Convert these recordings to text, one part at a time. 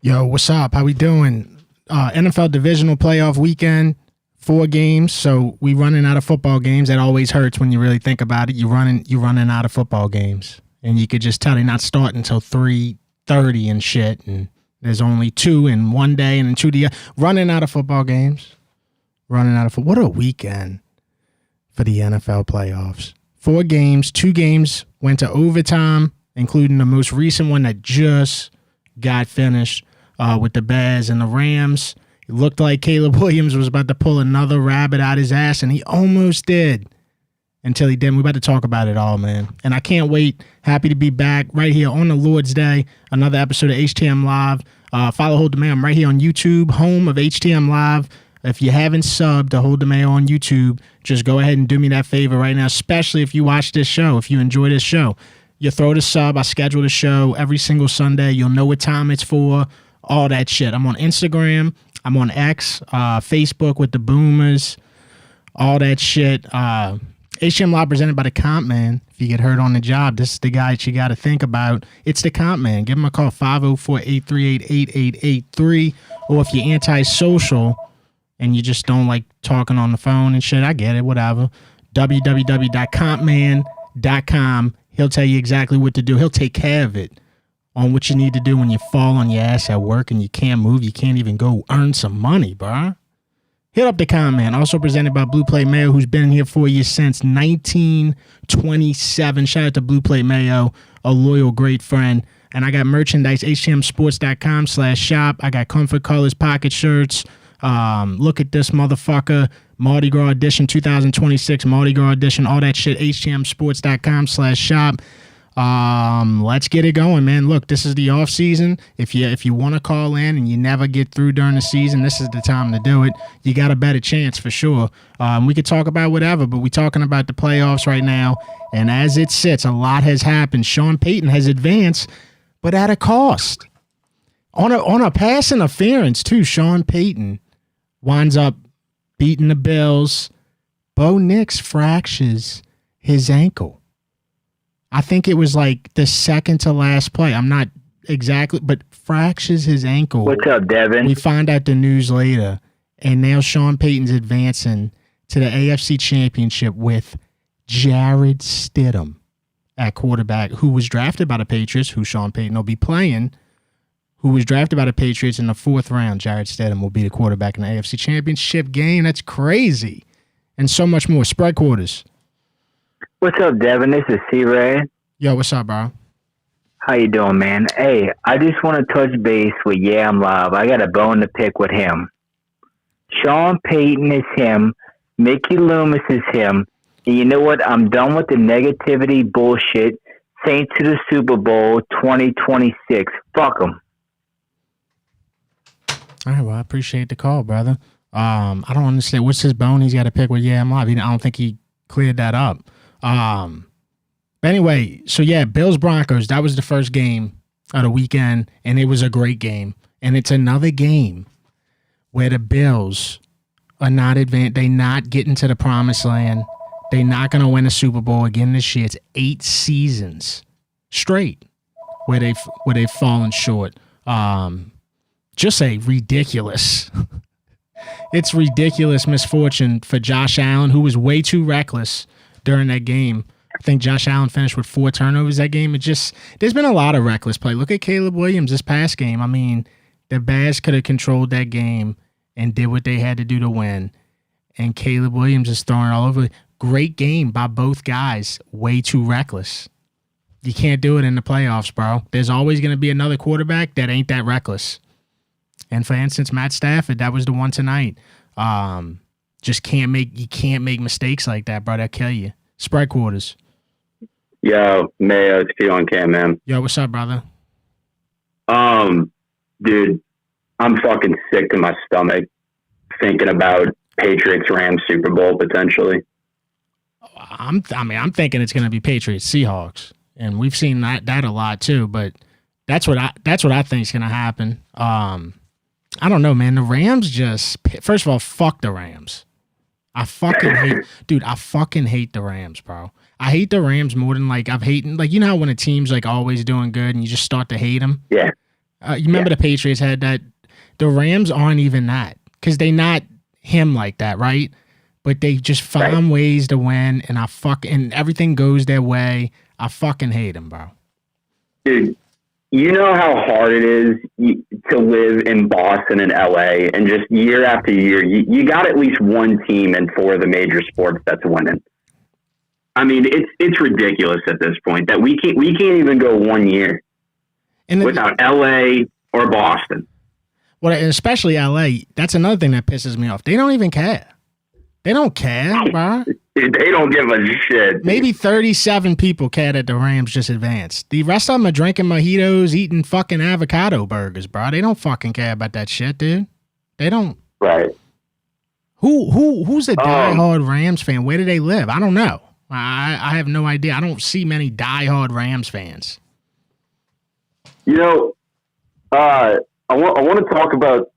Yo, what's up? How we doing? NFL Divisional playoff weekend, 4 games. So we running out of football games. That always hurts when you really think about it. You running out of football games, and you could just tell they're not starting until 3:30 and shit. And there's only 2 in one day, and then 2 the other. Running out of football games. Running out of what a weekend for the NFL playoffs. 4 games, 2 games went to overtime, including the most recent one that just got finished with the Bears and the Rams. It looked like Caleb Williams was about to pull another rabbit out his ass, and he almost did until he didn't. We're about to talk about it all, man. And I can't wait. Happy to be back right here on the Lord's Day. Another episode of HTM Live. Follow Hold the Mayo. I'm right here on YouTube, home of HTM Live. If you haven't subbed to Hold the Mayo on YouTube, just go ahead and do me that favor right now, especially if you watch this show, if you enjoy this show. You throw the sub. I schedule the show every single Sunday. You'll know what time it's for, all that shit. I'm on Instagram. I'm on X, Facebook with the Boomers, all that shit. HM Live presented by the Comp Man. If you get hurt on the job, this is the guy that you got to think about. It's the Comp Man. Give him a call, 504-838-8883. Or if you're antisocial and you just don't like talking on the phone and shit, I get it, whatever. www.compman.com. He'll tell you exactly what to do. He'll take care of it on what you need to do when you fall on your ass at work and you can't move. You can't even go earn some money, bro. Hit up the Con Man. Also presented by Blue Plate Mayo, who's been here for you since 1927. Shout out to Blue Plate Mayo, a loyal, great friend. And I got merchandise, htmsports.com/shop. I got comfort colors, pocket shirts. Look at this motherfucker. Mardi Gras edition, 2026 Mardi Gras edition, all that shit, htmsports.com/shop. Let's get it going, man. Look, this is the off season. If you want to call in and you never get through during the season, this is the time to do it. You got a better chance for sure. We could talk about whatever, but we're talking about the playoffs right now. And as it sits, a lot has happened. Sean Payton has advanced, but at a cost. On a pass interference too, Sean Payton winds up beating the Bills. Bo Nix fractures his ankle. I think it was like the second to last play. I'm not exactly, but fractures his ankle. What's up, Devin? We find out the news later, and now Sean Payton's advancing to the AFC Championship with Jarrett Stidham at quarterback, who was drafted by the Patriots, who Sean Payton will be playing, who was drafted by the Patriots in the 4th round. Jarrett Stidham will be the quarterback in the AFC Championship game. That's crazy. And so much more. Spread quarters. What's up, Devin? This is C-Ray. Yo, what's up, bro? How you doing, man? Hey, I just want to touch base with I'm Live. I got a bone to pick with him. Sean Payton is him. Mickey Loomis is him. And you know what? I'm done with the negativity bullshit. Saints to the Super Bowl 2026. Fuck them. All right, well, I appreciate the call, brother. I don't understand. What's his bone he's got to pick with I'm Live? I don't think he cleared that up. But anyway, so yeah, Bills Broncos, that was the first game of the weekend, and it was a great game. And it's another game where the Bills are not advanced. They're not getting to the promised land. They're not going to win a Super Bowl again this year. It's 8 seasons straight where they've fallen short. Just a ridiculous. It's ridiculous misfortune for Josh Allen, who was way too reckless during that game. I think Josh Allen finished with 4 turnovers that game. There's been a lot of reckless play. Look at Caleb Williams this past game. I mean, the Bears could have controlled that game and did what they had to do to win. And Caleb Williams is throwing all over. Great game by both guys. Way too reckless. You can't do it in the playoffs, bro. There's always going to be another quarterback that ain't that reckless. And for instance, Matt Stafford, that was the one tonight. Just can't make mistakes like that, bro. That'll kill you. Spread quarters. Yo, Mayo, it's Q on cam, man. Yo, what's up, brother? Dude, I'm fucking sick to my stomach thinking about Patriots Rams Super Bowl potentially. I'm thinking it's gonna be Patriots Seahawks, and we've seen that a lot too. But that's what I think is gonna happen. I don't know, man. The Rams first of all, fuck the Rams. I fucking hate the Rams, bro. I hate the Rams more than I've hated, you know how when a team's, onways doing good and you just start to hate them? Yeah. You remember the Patriots had that. The Rams aren't even that because they not him like that, right? But they just find ways to win, and and everything goes their way. I fucking hate him, bro. Dude, you know how hard it is to live in Boston and LA, and just year after year, you got at least one team in 4 of the major sports that's winning. I mean, it's ridiculous at this point that we can't even go 1 year without LA or Boston. Well, and especially LA. That's another thing that pisses me off. They don't even care. They don't care, bro. They don't give a shit. Maybe 37 people care that the Rams just advanced. The rest of them are drinking mojitos, eating fucking avocado burgers, bro. They don't fucking care about that shit, dude. They don't. Right. Who's a diehard Rams fan? Where do they live? I don't know. I have no idea. I don't see many diehard Rams fans. You know, I want to talk about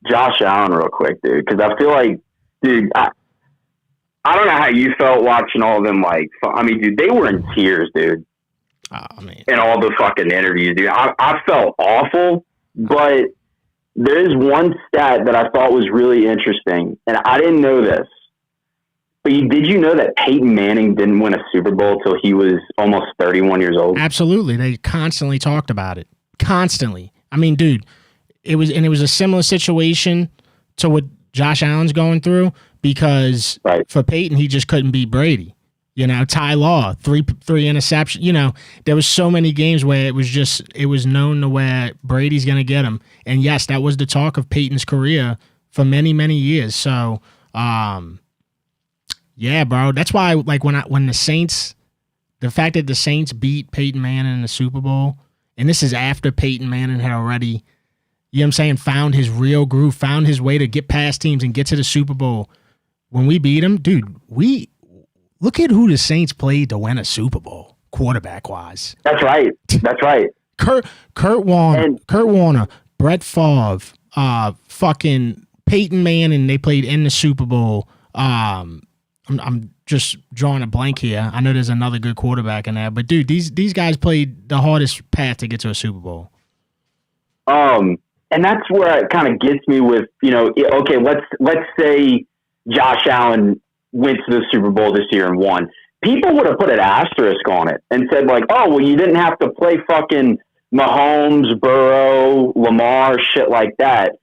Josh Allen real quick, dude, because I feel like, dude, I don't know how you felt watching all of them. Like, I mean, dude, they were in tears, dude. Oh, man. In all the fucking interviews, dude. I felt awful, but there is one stat that I thought was really interesting, and I didn't know this. But did you know that Peyton Manning didn't win a Super Bowl till he was almost 31 years old? Absolutely. They constantly talked about it. Constantly. I mean, dude, it was a similar situation to what Josh Allen's going through because for Peyton, he just couldn't beat Brady. You know, Ty Law, three interceptions. You know, there was so many games where it was known to where Brady's going to get him. And yes, that was the talk of Peyton's career for many, many years. So, yeah, bro. That's why, like, when the Saints, the fact that the Saints beat Peyton Manning in the Super Bowl, and this is after Peyton Manning had already, you know what I'm saying, found his real groove, found his way to get past teams and get to the Super Bowl. When we beat him, dude, look at who the Saints played to win a Super Bowl, quarterback-wise. That's right. That's right. Kurt Warner, Brett Favre, fucking Peyton Manning, they played in the Super Bowl. I'm just drawing a blank here. I know there's another good quarterback in there, but dude, these guys played the hardest path to get to a Super Bowl. And that's where it kind of gets me with, you know, okay, let's say Josh Allen went to the Super Bowl this year and won. People would have put an asterisk on it and said, like, oh, well, you didn't have to play fucking Mahomes, Burrow, Lamar, shit like that.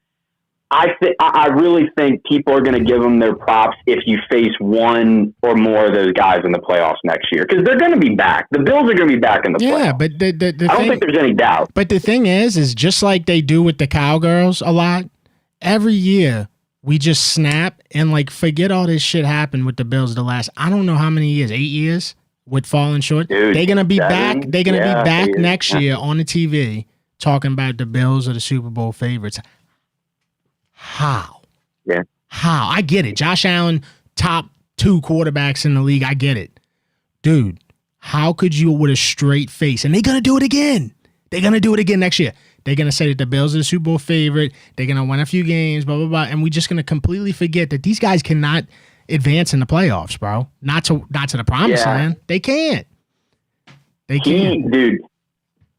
I really think people are going to give them their props if you face one or more of those guys in the playoffs next year, because they're going to be back. The Bills are going to be back in the playoffs. Yeah, but I don't think there's any doubt. But the thing is just like they do with the Cowgirls a lot, every year we just snap and, like, forget all this shit happened with the Bills the last, I don't know how many years, 8 years with falling short. Dude, they're going to be back. They're going to be back next year on the TV talking about the Bills are the Super Bowl favorites. How? Yeah. How? I get it. Josh Allen, top 2 quarterbacks in the league. I get it. Dude, how could you with a straight face? And they're going to do it again. They're going to do it again next year. They're going to say that the Bills are the Super Bowl favorite. They're going to win a few games, blah, blah, blah. And we're just going to completely forget that these guys cannot advance in the playoffs, bro. Not to the promised land. They can't. They can't. Dude.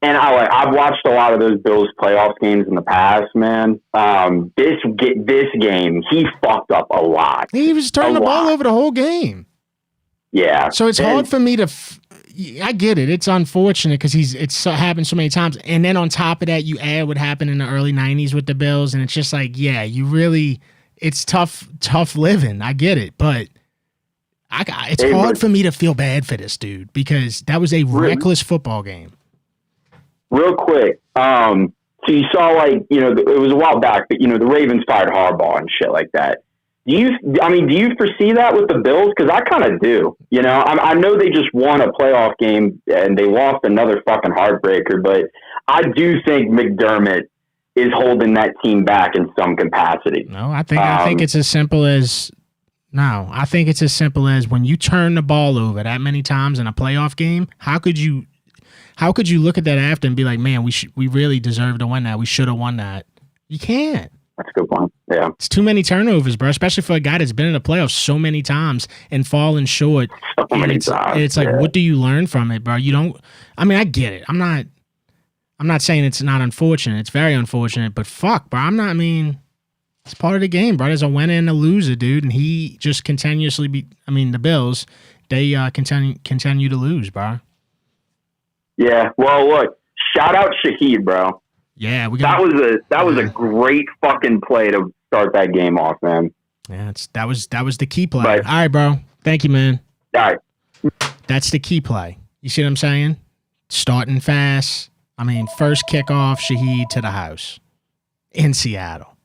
And I've watched a lot of those Bills playoff games in the past, man. This game, he fucked up a lot. He was turning the ball over the whole game. Yeah. So it's hard for me to. I get it. It's unfortunate because it's happened so many times. And then on top of that, you add what happened in the early 90s with the Bills, and it's just like, yeah, it's tough living. I get it, but it's hard for me to feel bad for this dude because that was a reckless football game. Real quick, so you saw, like, you know, it was a while back, but, you know, the Ravens fired Harbaugh and shit like that. Do you foresee that with the Bills? Because I kind of do. You know, I know they just won a playoff game and they lost another fucking heartbreaker, but I do think McDermott is holding that team back in some capacity. No, I think it's as simple as when you turn the ball over that many times in a playoff game, how could you look at that after and be like, man, we really deserve to win that. We should have won that. You can't. That's a good point. Yeah. It's too many turnovers, bro, especially for a guy that's been in the playoffs so many times and fallen short. So many times. It's like, what do you learn from it, bro? You don't – I mean, I get it. I'm not I'm not saying it's not unfortunate. It's very unfortunate, but fuck, bro. It's part of the game, bro. There's a winner and a loser, dude, and he just continuously the Bills, they continue to lose, bro. Yeah. Well, look, shout out Shaheed, bro. Yeah, that was a great fucking play to start that game off, man. Yeah, that was the key play. Right. All right, bro. Thank you, man. All right. That's the key play. You see what I'm saying? Starting fast. First kickoff, Shaheed to the house in Seattle.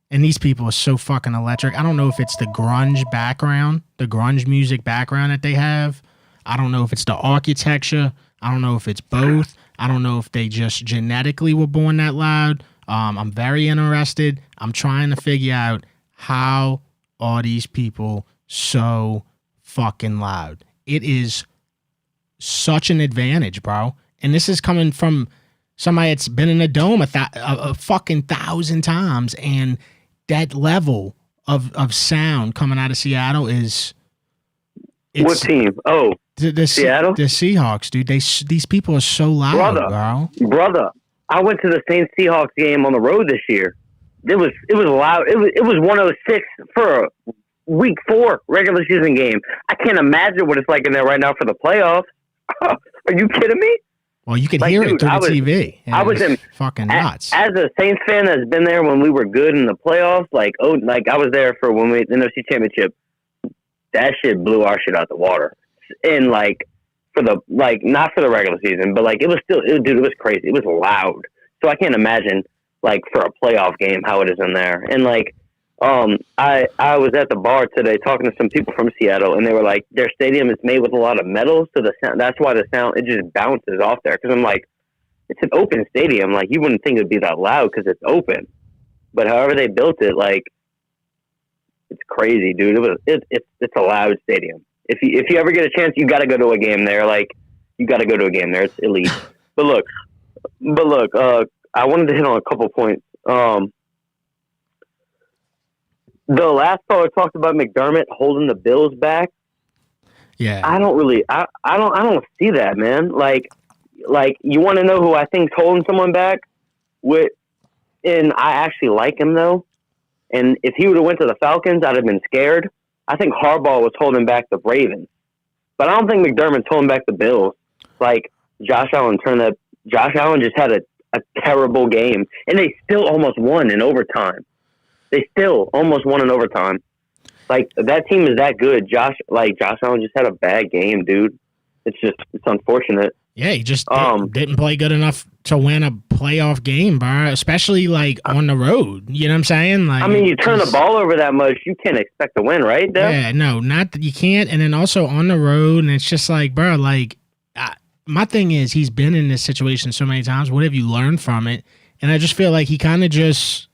And these people are so fucking electric. I don't know if it's the grunge background, the grunge music background that they have. I don't know if it's the architecture. I don't know if it's both. I don't know if they just genetically were born that loud. I'm very interested. I'm trying to figure out how are these people so fucking loud. It is such an advantage, bro. And this is coming from somebody that's been in a dome a fucking 1,000 times, and that level of sound coming out of Seattle is. What team? Oh, the Seattle? The Seahawks, dude. These people are so loud, brother. I went to the same Seahawks game on the road this year. It was loud. It was 106 for a week 4 regular season game. I can't imagine what it's like in there right now for the playoffs. Are you kidding me? Well, you could hear it through the TV. I was in fucking nuts. As a Saints fan that's been there when we were good in the playoffs, like I was there for when we NFC Championship. That shit blew our shit out the water. And not for the regular season, but it was still, dude, it was crazy. It was loud. So I can't imagine for a playoff game how it is in there. And I was at the bar today talking to some people from Seattle, and they were like, their stadium is made with a lot of metal, so the sound, that's why the sound, it just bounces off there. Because I'm like, it's an open stadium. You wouldn't think it would be that loud because it's open. But however they built it, it's crazy, dude. It's a loud stadium. If you ever get a chance, you got to go to a game there. You got to go to a game there. It's elite. But look, I wanted to hit on a couple points. The last caller talked about McDermott holding the Bills back. Yeah, I don't see that, man. You want to know who I think's holding someone back? And I actually like him though. And if he would have went to the Falcons, I'd have been scared. I think Harbaugh was holding back the Ravens, but I don't think McDermott's holding back the Bills. Josh Allen just had a terrible game, and they still almost won in overtime. That team is that good. Josh Allen just had a bad game, dude. It's unfortunate. Yeah, he just didn't play good enough to win a playoff game, bro. Especially on the road. You know what I'm saying? You turn the ball over that much, you can't expect to win, right? Deb? Yeah, no, not that you can't. And then also on the road, and it's just bro, my thing is he's been in this situation so many times. What have you learned from it? And I just feel like he kind of just,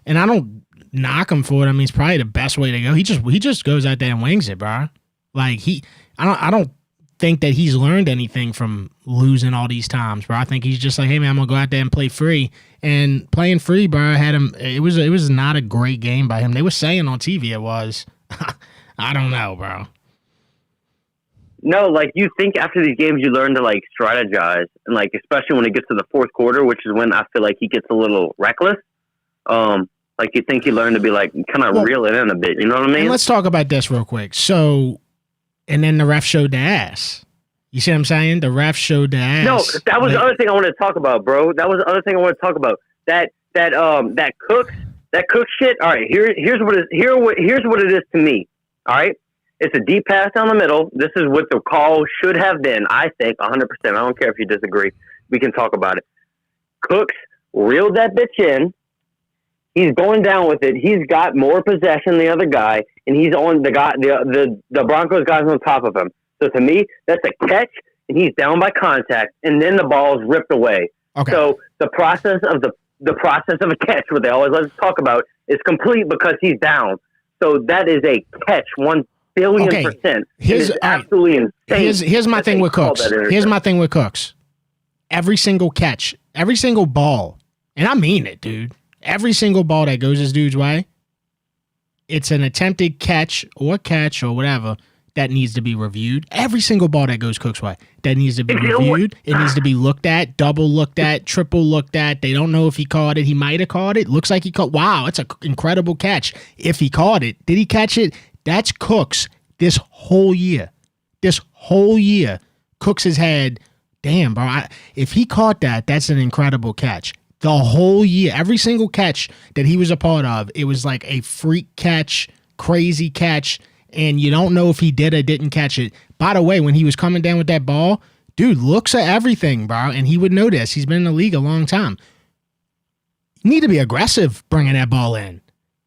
and I don't knock him for it. It's probably the best way to go. He just goes out there and wings it, bro. I don't think that he's learned anything from losing all these times, bro. I think he's just hey man, I'm gonna go out there and play free. And playing free, bro, had him. It was not a great game by him. They were saying on TV it was. I don't know, bro. No, you think after these games you learn to strategize, and especially when it gets to the fourth quarter, which is when I feel like he gets a little reckless. You think you learn to be kind of reel it in a bit. You know what I mean? And let's talk about this real quick. So. And then the ref showed the ass. You see what I'm saying? The ref showed the ass. No, that was the other thing I wanted to talk about, bro. That was the other thing I wanted to talk about. That Cook shit. All right, here's what it is to me. All right, it's a deep pass down the middle. This is what the call should have been. I think 100%. I don't care if you disagree. We can talk about it. Cooks reeled that bitch in. He's going down with it. He's got more possession than the other guy, and he's on the guy. The Broncos guy's on top of him. So to me, that's a catch, and he's down by contact, and then the ball is ripped away. Okay. So the process of a catch, what they always let us talk about, is complete because he's down. So that is a catch, 1,000,000,000%. Here's absolutely insane. Here's my thing with Cooks. Every single catch, every single ball, and I mean it, dude. Every single ball that goes this dude's way, it's an attempted catch or whatever. that needs to be reviewed. Every single ball that goes Cook's way, that needs to be reviewed. It needs to be looked at, double looked at, triple looked at. They don't know if he caught it. He might have caught it. Looks like he caught. Wow, it's an incredible catch. If he caught it, did he catch it? That's Cooks this whole year. This whole year, Cooks has had, damn, bro, if he caught that, that's an incredible catch. The whole year, every single catch that he was a part of, it was like a freak catch, crazy catch, and you don't know if he did or didn't catch it. By the way, when he was coming down with that ball, dude looks at everything, bro, and he would know this. He's been in the league a long time. You need to be aggressive bringing that ball in.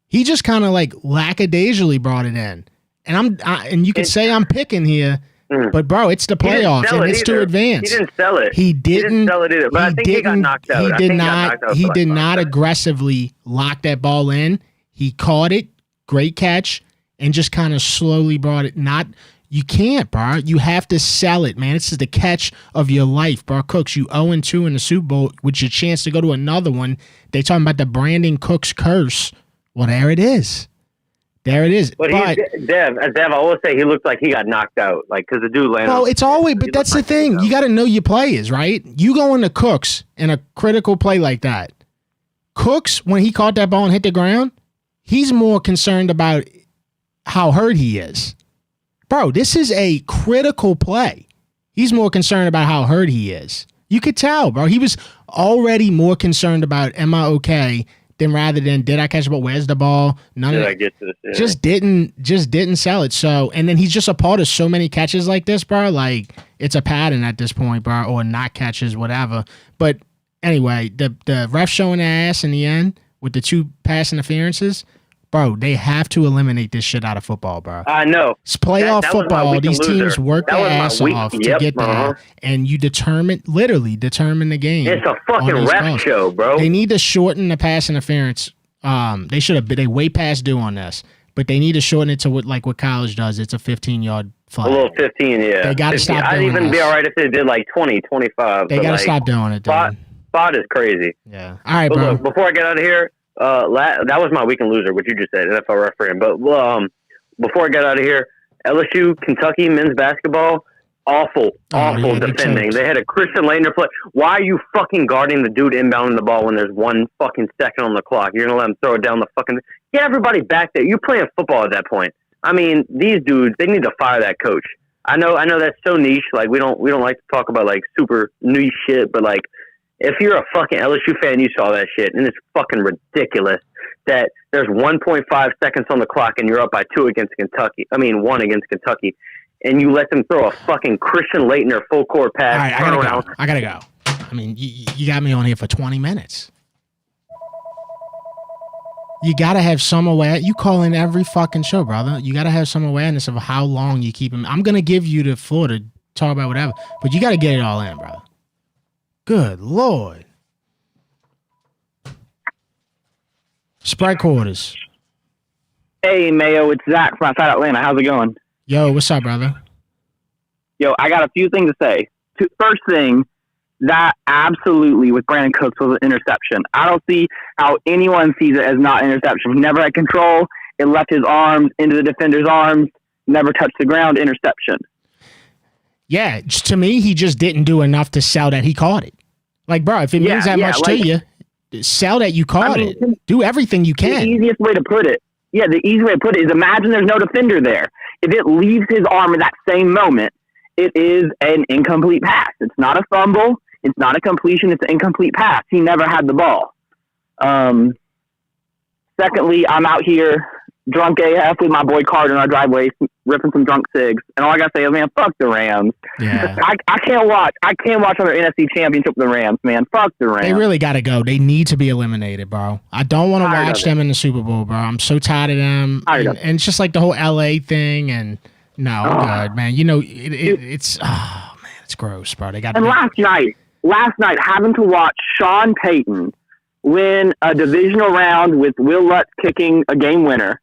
He just kind of like lackadaisically brought it in. And you could say I'm picking here, but bro, it's the playoffs and it's too advanced. He didn't sell it. He didn't sell it either. But I think he got knocked out. He did not aggressively lock that ball in. He caught it, great catch, and just kind of slowly brought it. You can't, bro. You have to sell it, man. This is the catch of your life, bro. Cooks, you 0-2 in the Super Bowl with your chance to go to another one. They talking about the Brandon Cooks curse. Well, there it is. There it is. But Dev, I always say he looked like he got knocked out, like because the dude landed. Well, it's always, but that's the thing. You got to know your players, right? You go into Cooks in a critical play like that. Cooks, when he caught that ball and hit the ground, he's more concerned about how hurt he is. Bro, this is a critical play. He's more concerned about how hurt he is. You could tell, bro. He was already more concerned about, am I okay? Rather than did I catch the ball? Where's the ball? None of that. Just didn't sell it. So, and then he's just a part of so many catches like this, bro. Like it's a pattern at this point, bro, or not catches, whatever. But anyway, the ref showing their ass in the end with the 2 pass interferences, bro. They have to eliminate this shit out of football, bro. I know. It's playoff football. These teams work their ass off to get there, and you literally determine the game. It's a fucking ref show, bro. They need to shorten the pass interference. They way past due on this, but they need to shorten it to what college does. It's a 15-yard flag. A little 15, yeah. They got to stop doing I'd even be all right if they did like 20, 25. They got to stop doing it, dude. Spot is crazy. Yeah. All right, but bro. Look, before I get out of here, that was my weekend loser, what you just said, NFL refereeing. But before I get out of here, LSU, Kentucky men's basketball, awful defending. They had a Christian Laettner play. Why are you fucking guarding the dude inbounding the ball when there's 1 fucking second on the clock? You're gonna let him throw it down the fucking. Get everybody back there. You're playing football at that point. I mean, these dudes, they need to fire that coach. I know that's so niche. Like we don't like to talk about like super niche shit, but like. If you're a fucking LSU fan, you saw that shit, and it's fucking ridiculous that there's 1.5 seconds on the clock and you're up by 1 against Kentucky, and you let them throw a fucking Christian Laettner full court pass. All right, I gotta go. I mean, you got me on here for 20 minutes. You gotta have some awareness. You call in every fucking show, brother. You gotta have some awareness of how long you keep him. I'm gonna give you the floor to talk about whatever, but you gotta get it all in, brother. Good Lord. Sprite quarters. Hey, Mayo, it's Zach from outside Atlanta. How's it going? Yo, what's up, brother? Yo, I got a few things to say. First thing, that absolutely with Brandon Cooks was an interception. I don't see how anyone sees it as not an interception. He never had control. It left his arms into the defender's arms, never touched the ground, interception. Yeah, to me, he just didn't do enough to sell that he caught it. Like, bro, if it means that much to you, sell that you caught it. Do everything you can. The easiest way to put it, the easy way to put it is imagine there's no defender there. If it leaves his arm in that same moment, it is an incomplete pass. It's not a fumble. It's not a completion. It's an incomplete pass. He never had the ball. Secondly, I'm out here drunk AF with my boy Carter in our driveway, ripping some drunk cigs, and all I gotta say is, man, fuck the Rams. Yeah. I can't watch another NFC Championship with the Rams, man. Fuck the Rams. They really gotta go. They need to be eliminated, bro. I don't want to watch them in the Super Bowl, bro. I'm so tired of them. And it's just like the whole LA thing, and God, man. You know, it's it's gross, bro. They got. And last night, having to watch Sean Payton win a divisional round with Will Lutz kicking a game winner,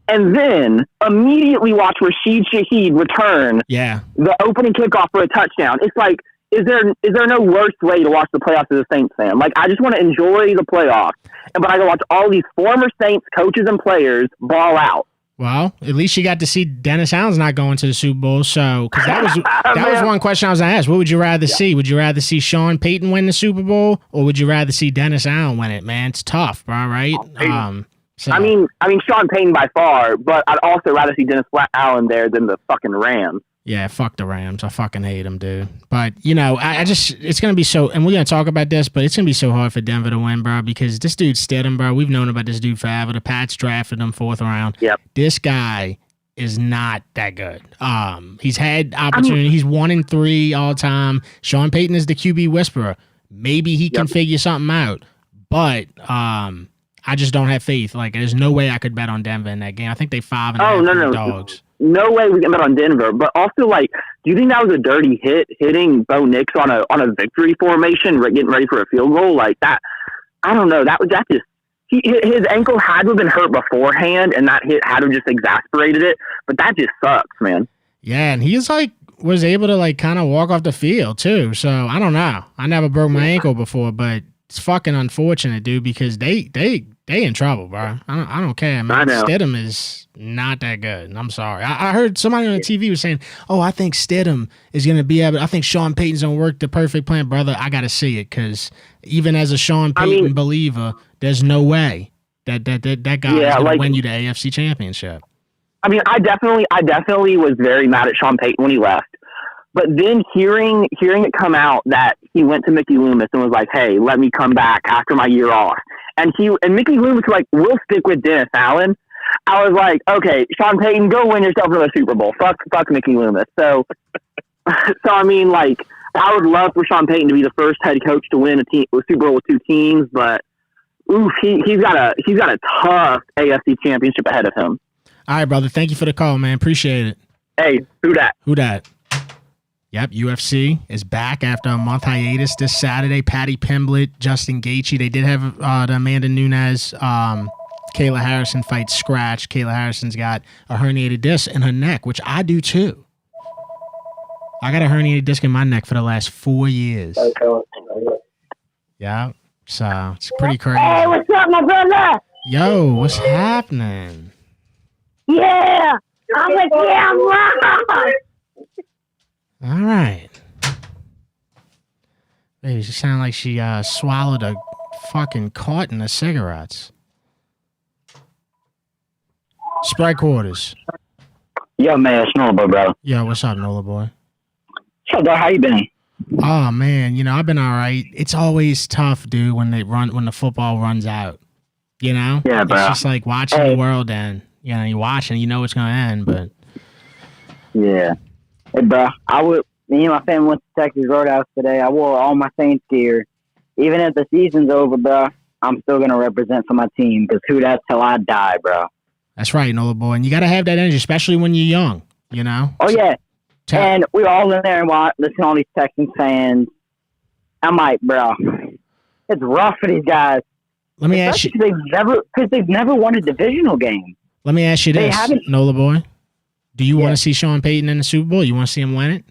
and then immediately watch Rashid Shaheed return the opening kickoff for a touchdown. It's like, is there no worse way to watch the playoffs as a Saints fan? Like, I just want to enjoy the playoffs, but I can watch all these former Saints coaches and players ball out. Well, at least you got to see Dennis Allen's not going to the Super Bowl. So, because that was one question I was going to ask. What would you rather see? Would you rather see Sean Payton win the Super Bowl, or would you rather see Dennis Allen win it? Man, it's tough, bro. Right? I mean, Sean Payton by far, but I'd also rather see Dennis Allen there than the fucking Rams. Yeah, fuck the Rams. I fucking hate them, dude. But, I just, it's going to be so, and we're going to talk about this, but it's going to be so hard for Denver to win, bro, because this dude Stidham, bro, we've known about this dude forever. The Pats drafted him 4th round. Yep. This guy is not that good. He's had opportunity. He's 1-3 all time. Sean Payton is the QB whisperer. Maybe he can figure something out, but I just don't have faith. Like, there's no way I could bet on Denver in that game. I think they 5.5 dogs. No way we can bet on Denver. But also, like, do you think that was a dirty hit, hitting Bo Nix on a victory formation, getting ready for a field goal like that? I don't know. That just his ankle had to have been hurt beforehand, and that hit had to have just exasperated it. But that just sucks, man. Yeah, and he's like was able to like kind of walk off the field too. So I don't know. I never broke my ankle before, but it's fucking unfortunate, dude, because they in trouble, bro. I don't care, man. Stidham is not that good. I'm sorry. I heard somebody on the TV was saying, "Oh, I think Stidham is going to be able. I think Sean Payton's going to work the perfect plan, brother." I got to see it because even as a Sean Payton believer, there's no way that guy is going to win you the AFC Championship. I mean, I definitely was very mad at Sean Payton when he left. But then hearing it come out that he went to Mickey Loomis and was like, "Hey, let me come back after my year off," and Mickey Loomis was like, "We'll stick with Dennis Allen." I was like, "Okay, Sean Payton, go win yourself another Super Bowl. Fuck Mickey Loomis." So I mean, like, I would love for Sean Payton to be the first head coach to win a Super Bowl with 2 teams, but oof, he's got a tough AFC Championship ahead of him. All right, brother. Thank you for the call, man. Appreciate it. Hey, who dat? Who dat? Yep, UFC is back after a month hiatus this Saturday. Patty Pimblett, Justin Gaethje. They did have the Amanda Nunes, Kayla Harrison fight scratch. Kayla Harrison's got a herniated disc in her neck, which I do too. I got a herniated disc in my neck for the last 4 years. Yeah, so it's pretty crazy. Hey, what's up, my brother? Yo, what's happening? Yeah, I'm right. All right. Baby, she sounded like she swallowed a fucking carton of cigarettes. Sprite Quarters. Yo, man, it's Nola Boy, bro. Yo, what's up, Nola Boy? What's up, dog? How you been? Oh, man, I've been all right. It's always tough, dude, when the football runs out. Yeah, bro. It's just like watching the world end. You're watching, it's going to end, but... Yeah. Hey, bro, me and my family went to Texas Roadhouse today. I wore all my Saints gear. Even if the season's over, bro, I'm still going to represent for my team because who that's till I die, bro. That's right, Nola Boy. And you got to have that energy, especially when you're young, Oh, yeah. And we all in there and listen to all these Texans fans. I'm like, bro, it's rough for these guys. Let me ask you. Because they've never won a divisional game. Let me ask you this, Nola Boy. Do you want to see Sean Payton in the Super Bowl? You want to see him win it?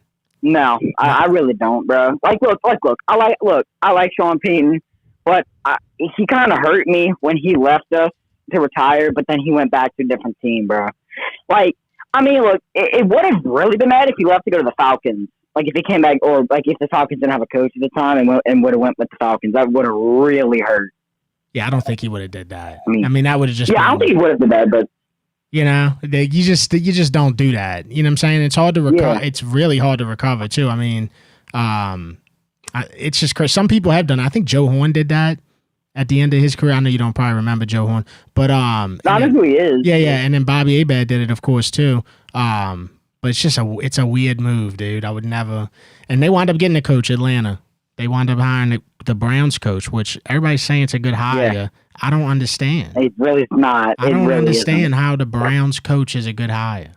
No, I really don't, bro. Look. I like Sean Payton, but he kind of hurt me when he left us to retire. But then he went back to a different team, bro. It would have really been bad if he left to go to the Falcons. Like if he came back, or like if the Falcons didn't have a coach at the time and would have went with the Falcons, that would have really hurt. Yeah, I don't think he would have did that. I mean, that would have just. Yeah, I don't think he would have did that, but. You just don't do that. You know what I'm saying? It's hard to recover. Yeah. It's really hard to recover too. I mean, it's just crazy. Some people have done it. I think Joe Horn did that at the end of his career. I know you don't probably remember Joe Horn, but I know who he is. Yeah, and then Bobby Abad did it, of course, too. But it's just it's a weird move, dude. I would never. And they wound up getting a coach, Atlanta. They wound up hiring the Browns coach, which everybody's saying it's a good hire. Yeah. I don't understand. It really is not. I don't understand how the Browns coach is a good hire.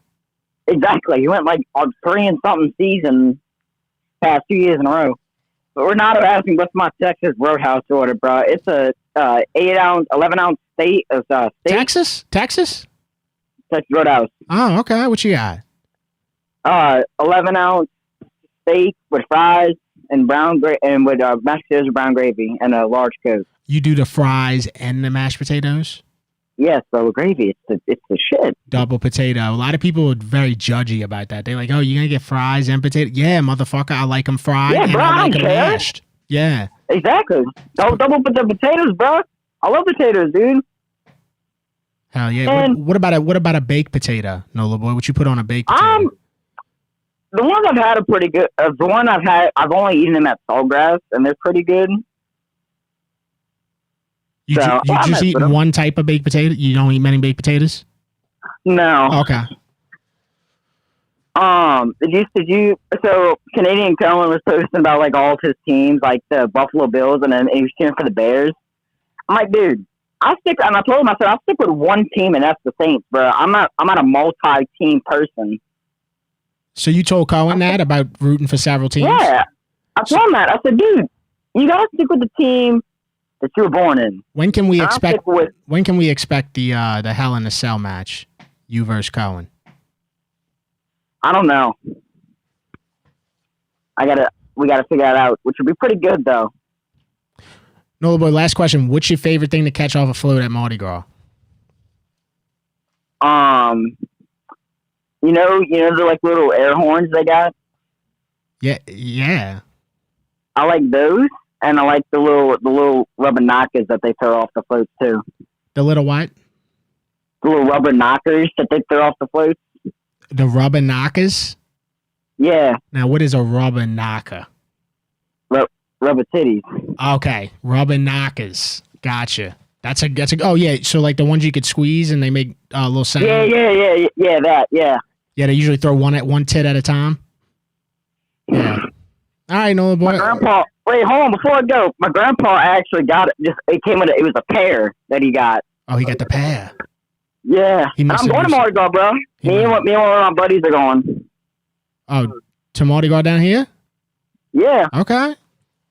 Exactly. He went like on 3-something season past 2 years in a row. But we're not asking what's my Texas Roadhouse order, bro. It's a 11-ounce steak of steak. Texas Roadhouse. Oh, okay. What you got? 11-ounce steak with fries and with mashed potatoes and brown gravy and a large Coke. You do the fries and the mashed potatoes? Yes, so gravy. It's the shit. Double potato. A lot of people are very judgy about that. They're like, "Oh, you're gonna get fries and potato?" Yeah, motherfucker, I like them fried Yeah, and bro, I I like don't them care. mashed. Yeah. Exactly. Double put the potatoes, bro. I love potatoes, dude. Hell yeah. And- What about a baked potato, Nola boy? What you put on a baked potato? The ones I've had are pretty good. The one I've had, I've only eaten them at Sawgrass, and they're pretty good. You I just mess eat with 'em. one type of baked potato? You don't eat many baked potatoes? No. Okay. Did you? So Canadian Cohen was posting about like all of his teams, like the Buffalo Bills, and then he was cheering for the Bears. I'm like, dude, and I told him, I said, I'll stick with one team, and that's the Saints, bro. I'm not a multi-team person. So you told Cohen that about rooting for several teams? Yeah, I told him that. I said, dude, you gotta stick with the team that you were born in. When can we I'll expect? stick with- When can we expect the Hell in a Cell match? You versus Cohen. I don't know. We gotta figure that out, which would be pretty good though. Nola boy, last question. What's your favorite thing to catch off a float at Mardi Gras? You know the like little air horns they got. Yeah. I like those, and I like the little rubber knockers that they throw off the floats too. The little what? The little rubber knockers that they throw off the floats. The rubber knockers? Yeah, Now, what is a rubber knocker? rubber titties. Okay, rubber knockers. Gotcha. That's a. Oh yeah. So like the ones you could squeeze and they make a little sound. Yeah. That. Yeah. Yeah, they usually throw one tit at a time. Yeah. All right, Nola boy. My grandpa. Wait, hold on. Before I go, my grandpa actually got it. It came with it was a pair that he got. Oh, he got the pair. Yeah. He And must I'm have going to used- Mardi Gras, bro. Me and one of my buddies are going. Oh, to Mardi Gras down here? Yeah. Okay.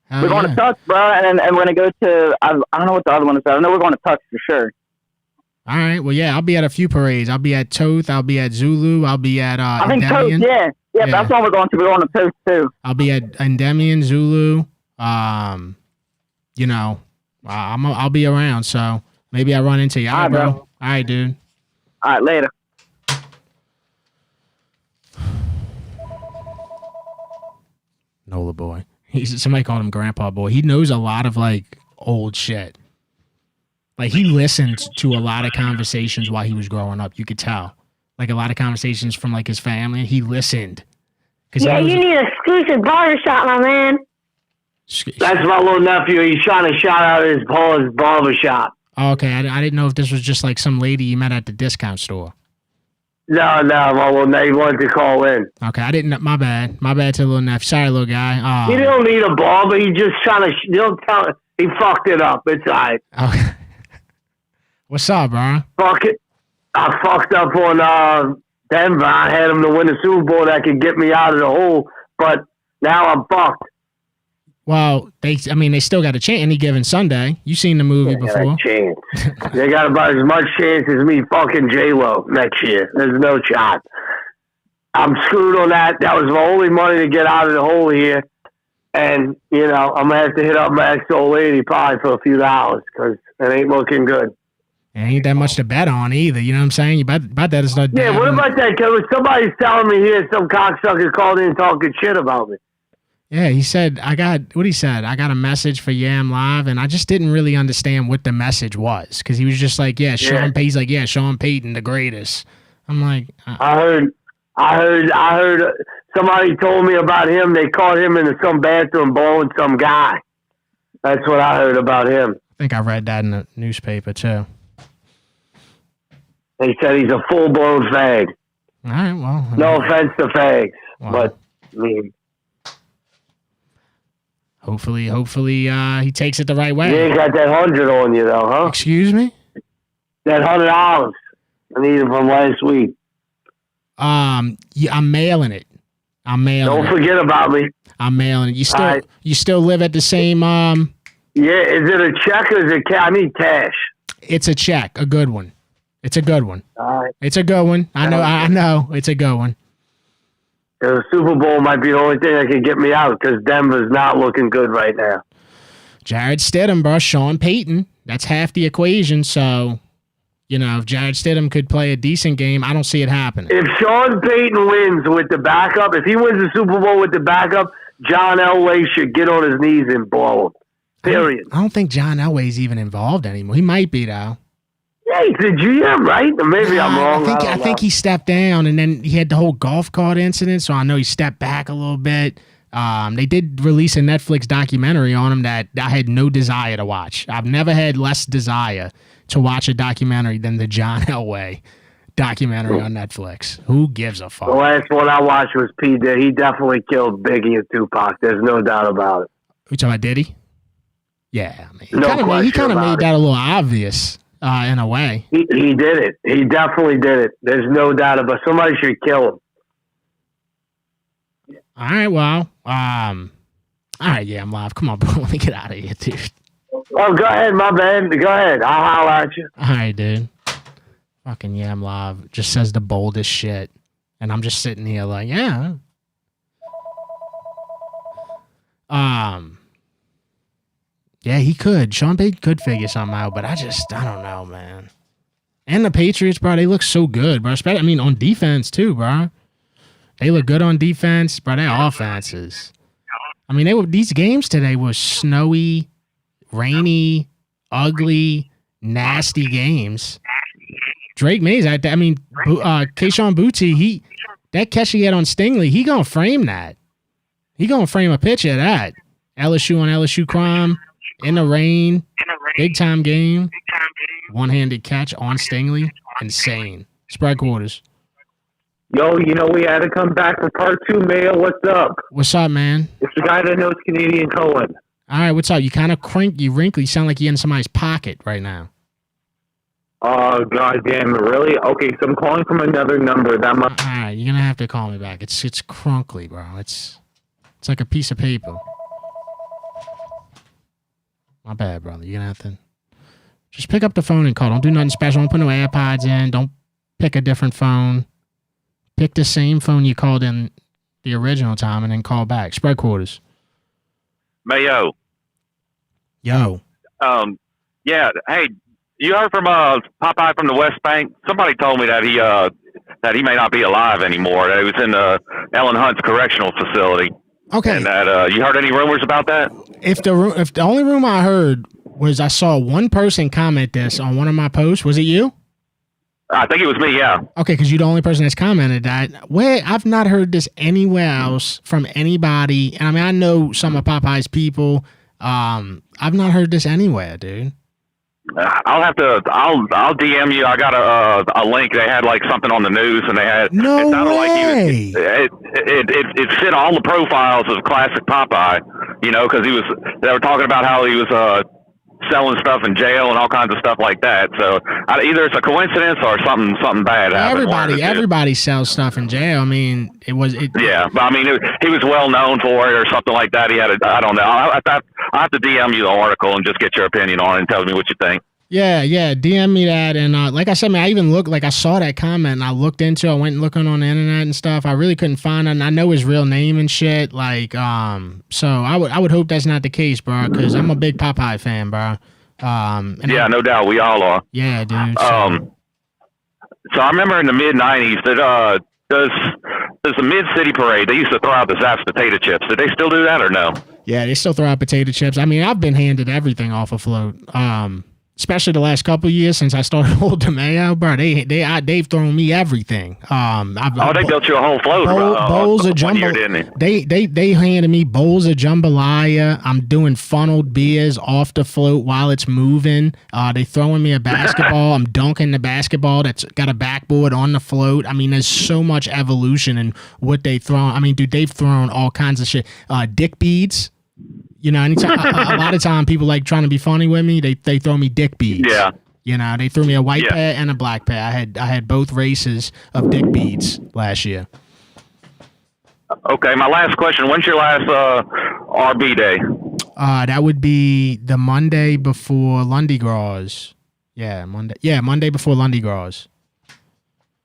Hell We're going yeah. to Tux, bro, and we're going to go to, I don't know what the other one is. I know we're going to Tux for sure. All right. Well, yeah, I'll be at a few parades. I'll be at Toth. I'll be at Zulu. I'll be at I think Endymion. Toast, yeah. Yeah, that's what we're going to. We're going to Toast, too. I'll be at Endymion, Zulu. You know, I'll be around. So maybe I run into you. All right, bro. All right, dude. All right, later. Nola boy. Somebody called him Grandpa boy. He knows a lot of like old shit. Like he listened to a lot of conversations while he was growing up. You could tell, like a lot of conversations from like his family. He listened. Yeah, you need an exclusive barbershop, my man. That's my little nephew. He's trying to shout out his Paul's barbershop. Okay, I didn't know if this was just like some lady you met at the discount store. No, my little nephew wanted to call in. Okay, I didn't. My bad to the little nephew. Sorry, little guy. He don't need a barber. He just trying to. Don't tell. He fucked it up. It's all right. Okay. What's up, bro? Fuck it. I fucked up on Denver. I had him to win the Super Bowl that could get me out of the hole, but now I'm fucked. Well, they still got a chance any given Sunday. You seen the movie before? Chance. They got about as much chance as me fucking J-Lo next year. There's no shot. I'm screwed on that. That was my only money to get out of the hole here. And, you know, I'm going to have to hit up my ex-old lady probably for a few dollars because it ain't looking good. It ain't that much to bet on either. You know what I'm saying? You bet that it's not. Yeah, what about that? Because somebody's telling me here some cocksucker called in talking shit about me. Yeah, he said, I got a message for Yam Live, and I just didn't really understand what the message was. Because he was just like, Sean Payton. He's like, Sean Payton, the greatest. I'm like, I heard somebody told me about him. They caught him in some bathroom blowing some guy. That's what I heard about him. I think I read that in the newspaper, too. They said he's a full-blown fag. All right, well. No offense to fags, Wow. but I mean, Hopefully, he takes it the right way. you ain't got that 100 on you, though, huh? Excuse me? That $100. I need it from last week. Yeah, I'm mailing it. Don't forget about me. I'm mailing it. Right. You still live at the same Yeah, is it a check or is it cash? I need cash. It's a check, a good one. It's a good one. All right. It's a good one. I know. It's a good one. The Super Bowl might be the only thing that can get me out because Denver's not looking good right now. Jared Stidham, bro. Sean Payton. That's half the equation. So, You know, if Jared Stidham could play a decent game, I don't see it happening. If Sean Payton wins with the backup, if he wins the Super Bowl with the backup, John Elway should get on his knees and blow him. Period. I don't think John Elway's even involved anymore. He might be, though. Yeah, he's the GM, right? Or maybe I'm wrong. I think he stepped down, and then he had the whole golf cart incident, so I know he stepped back a little bit. They did release a Netflix documentary on him that I had no desire to watch. I've never had less desire to watch a documentary than the John Elway documentary on Netflix. Who gives a fuck? The last one I watched was P. Diddy. He definitely killed Biggie and Tupac. There's no doubt about it. We talking about Diddy? Yeah, I mean, No he kind of made it. that a little obvious in a way. He did it. He definitely did it. There's no doubt about it. Somebody should kill him. All right, well, all right, yeah, I'm live. Come on, bro, let me get out of here, dude. Oh, go ahead, my man. Go ahead. I'll holler at you. All right, dude. Fucking yeah, I'm live. Just says the boldest shit, and I'm just sitting here like, yeah. Yeah, he could. Sean Payton could figure something out, but I don't know, man. And the Patriots, bro, they look so good, bro. I mean, on defense, too, bro. They look good on defense, bro. Their offenses. I mean, these games today were snowy, rainy, ugly, nasty games. Drake Mays, I mean, Keyshawn Boutte, that catch he had on Stingley, he gonna frame that. He gonna frame a picture of that. LSU on LSU crime, in the rain, big time game, one-handed catch on Stingley, insane. Spread quarters. Yo, you know we had to come back for part 2, Mayo. What's up? What's up, man? It's the guy that knows Canadian Cohen. All right, what's up? You kind of wrinkly. You sound like you're in somebody's pocket right now. Oh, God damn it, really? Okay, so I'm calling from another number. That must... All right, you're going to have to call me back. It's crunkly, bro. It's like a piece of paper. My bad, brother. You're going to have to... Just pick up the phone and call. Don't do nothing special. Don't put no AirPods in. Don't pick a different phone. Pick the same phone you called in the original time and then call back. Spread quarters. Mayo. Yo. Yeah. Hey, you heard from Popeye from the West Bank? Somebody told me that he may not be alive anymore. That he was in Ellen Hunt's correctional facility. Okay. And that you heard any rumors about that? If the only rumor I heard was I saw one person comment this on one of my posts. Was it you? I think it was me, yeah. Okay, because you're the only person that's commented that. I've not heard this anywhere else from anybody. And I mean, I know some of Popeye's people. I've not heard this anywhere, dude. I'll DM you. I got a link. They had like something on the news, and they had no it sounded way. Like it fit all the profiles of classic Popeye, you know, because they were talking about how he was selling stuff in jail and all kinds of stuff like that. So either it's a coincidence or something bad happened. Everybody sells stuff in jail. I mean, yeah, but I mean, he was well known for it or something like that. He had I don't know. I have to DM you the article and just get your opinion on it and tell me what you think. Yeah, DM me that. And like I said, man, I even looked, like I saw that comment and I looked into it. I went looking on the internet and stuff. I really couldn't find it. And I know his real name and shit. Like, so I would hope that's not the case, bro, because I'm a big Popeye fan, bro. Yeah, no doubt. We all are. Yeah, dude. So I remember in the mid-'90s that there's the Mid-City Parade. They used to throw out the Zapp's potato chips. Did they still do that or no? Yeah, they still throw out potato chips. I mean, I've been handed everything off a float. Especially the last couple of years since I started holding Mayo, bro. They've thrown me everything. They built you a whole float. Bowls of jambalaya. They handed me bowls of jambalaya. I'm doing funneled beers off the float while it's moving. They throwing me a basketball. I'm dunking the basketball that's got a backboard on the float. I mean, there's so much evolution in what they throw. I mean, dude, they've thrown all kinds of shit. Dick beads. You know, anytime a lot of time people like trying to be funny with me, they throw me dick beads. Yeah. You know, they threw me a white pair and a black pair. I had both races of dick beads last year. Okay, my last question. When's your last RB day? That would be the Monday before Lundy Gras. Yeah, Monday. Yeah, Monday before Lundy Gras.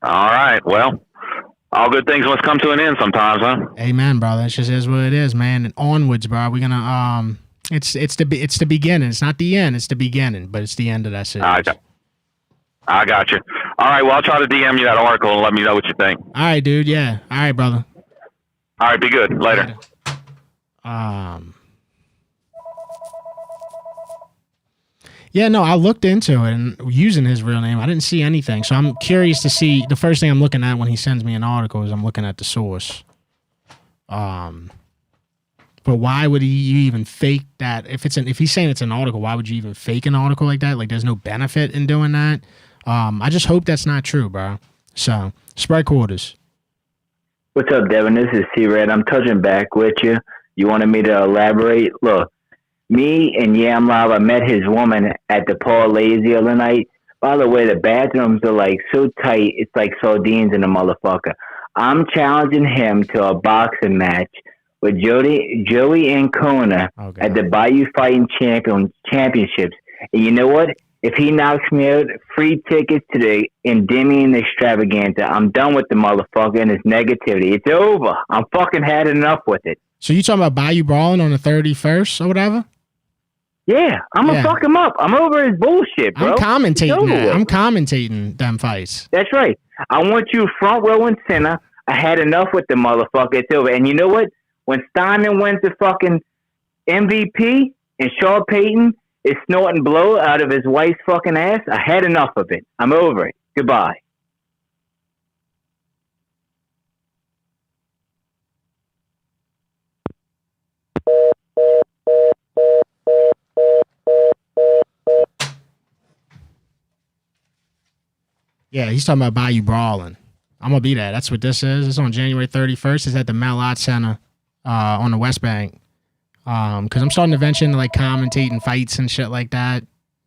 All right. Well, all good things must come to an end sometimes, huh? Amen, bro. That just is what it is, man. And onwards, bro. We're gonna it's the beginning. It's not the end. It's the beginning, but it's the end of that series. All right. I got you. All right, well, I'll try to DM you that article and let me know what you think. All right, dude. Yeah. All right, brother. All right, be good. Later. Yeah, no, I looked into it and using his real name, I didn't see anything. So I'm curious to see. The first thing I'm looking at when he sends me an article is I'm looking at the source. But why would he even fake that? If he's saying it's an article, why would you even fake an article like that? Like, there's no benefit in doing that. I just hope that's not true, bro. So, spread quarters. What's up, Devin? This is C-Red. I'm touching back with you. You wanted me to elaborate? Look, me and Yam Live, I met his woman at the Parlays the other night. By the way, the bathrooms are like so tight, it's like sardines in a motherfucker. I'm challenging him to a boxing match with Joey Ancona at the Bayou Fighting Championships. And you know what? If he knocks me out, free tickets to the Endymion Extravaganza. I'm done with the motherfucker and his negativity. It's over. I'm fucking had enough with it. So you talking about Bayou Brawling on the 31st or whatever? Yeah, I'm gonna fuck him up. I'm over his bullshit, bro. I'm commentating that. I'm commentating them fights. That's right. I want you front row and center. I had enough with the motherfucker. It's over. And you know what? When Steinman wins the fucking MVP and Sean Payton is snorting blow out of his wife's fucking ass, I had enough of it. I'm over it. Goodbye. Yeah, he's talking about Bayou Brawling. I'm going to be there. That's what this is. It's on January 31st. It's at the Malott Center on the West Bank. Because I'm starting to venture into like commentating fights and shit like that.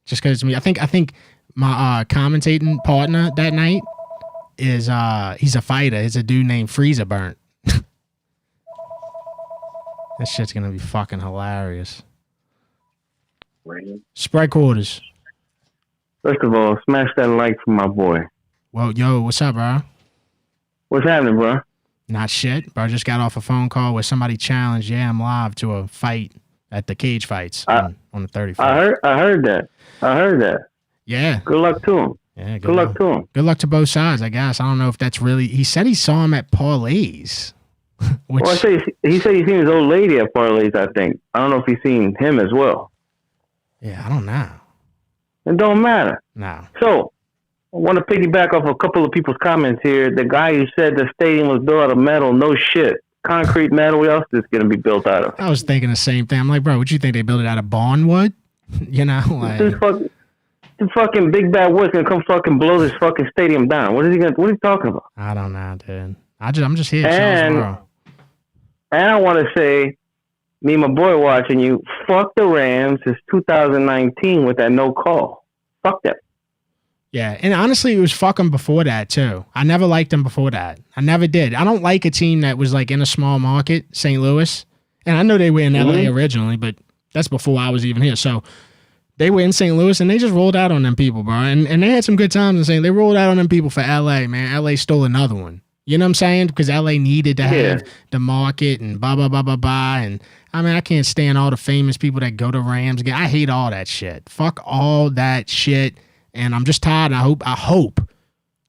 Just because I think my commentating partner that night is he's a fighter. He's a dude named Freezer Burnt. That shit's going to be fucking hilarious. Spread quarters. First of all, smash that like for my boy. Well, yo, what's up, bro? What's happening, bro? Not shit, bro. Just got off a phone call where somebody challenged Yam Live to a fight at the cage fights on the 31st. I heard that. Yeah. Good luck to him. Yeah. Good luck to him. Good luck to both sides, I guess. I don't know if that's really. He said he saw him at Parlays. Well, he said he's seen his old lady at Parlays, I think. I don't know if he's seen him as well. Yeah, I don't know. It don't matter. No. So, I want to piggyback off a couple of people's comments here. The guy who said the stadium was built out of metal, no shit. Concrete metal, what else is going to be built out of? I was thinking the same thing. I'm like, bro, what you think? They built it out of barnwood? You know? Like, this fucking big bad wood's going to come fucking blow this fucking stadium down. What are you talking about? I don't know, dude. I'm just here. And I want to say, me and my boy watching you, fuck the Rams. It's 2019 with that no call. Fuck that. Yeah, and honestly, it was fucking before that, too. I never liked them before that. I never did. I don't like a team that was, like, in a small market, St. Louis. And I know they were in L.A. originally, but that's before I was even here. So they were in St. Louis, and they just rolled out on them people, bro. And they had some good times in St. They rolled out on them people for L.A., man. L.A. stole another one. You know what I'm saying? Because L.A. needed to have the market and blah, blah, blah, blah, blah. And, I mean, I can't stand all the famous people that go to Rams. I hate all that shit. Fuck all that shit. And I'm just tired. I hope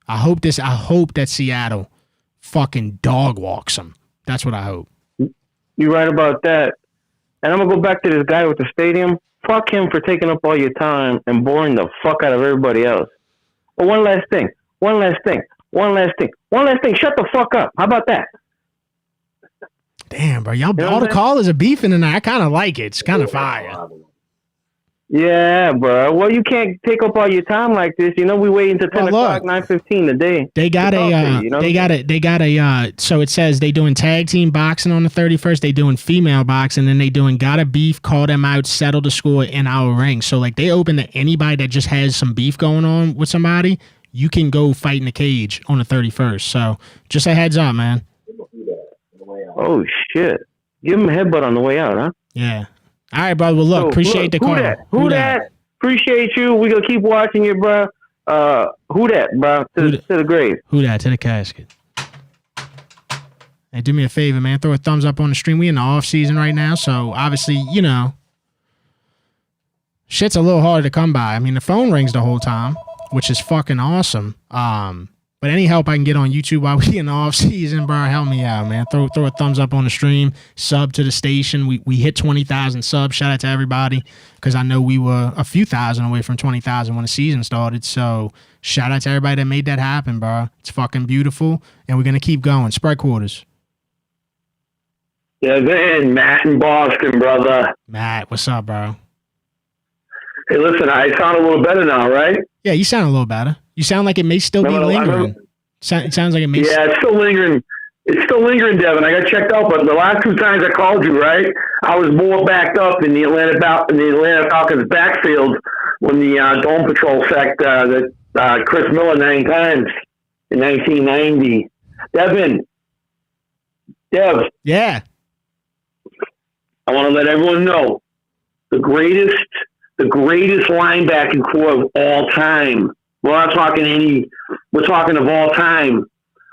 that Seattle fucking dog walks them. That's what I hope. You're right about that. And I'm going to go back to this guy with the stadium. Fuck him for taking up all your time and boring the fuck out of everybody else. But one last thing. Shut the fuck up. How about that? Damn, bro. Y'all, all the callers are beefing tonight. I kind of like it. It's kind of fire. Yeah, bro. Well, you can't take up all your time like this. You know, we wait until 10 o'clock, 9:15 today. They got so it says they doing tag team boxing on the 31st. They doing female boxing, and they doing gotta beef, call them out, settle the score in our ring. So like they open to anybody that just has some beef going on with somebody. You can go fight in the cage on the 31st. So just a heads up, man. Oh shit! Give him a headbutt on the way out, huh? Yeah. All right, brother. Well, look, appreciate the call. Who that? Appreciate you. We gonna keep watching you, bro. Who that, bro? To the grave. Who that? To the casket. Hey, do me a favor, man. Throw a thumbs up on the stream. We in the off season right now, so obviously, you know, shit's a little harder to come by. I mean, the phone rings the whole time. which is fucking awesome. But any help I can get on YouTube while we in the off season, bro, help me out, man. Throw a thumbs up on the stream, sub to the station. We hit 20,000 subs. Shout out to everybody, because I know we were a few thousand away from 20,000 when the season started. So shout out to everybody that made that happen, bro. It's fucking beautiful, and we're gonna keep going. Spread quarters. Yeah, man, Matt in Boston, brother. Matt, what's up, bro? Hey, listen, I sound a little better now, right? Yeah, you sound a little better. You sound like it may still be lingering. It sounds like it may. Yeah, it's still lingering. It's still lingering, Devin. I got checked out, but the last 2 times I called you, right, I was more backed up in the Atlanta Falcons backfield when the Dome Patrol sacked Chris Miller 9 times in 1990. Dev. Yeah. I want to let everyone know the greatest linebacking core of all time. We're not talking we're talking of all time,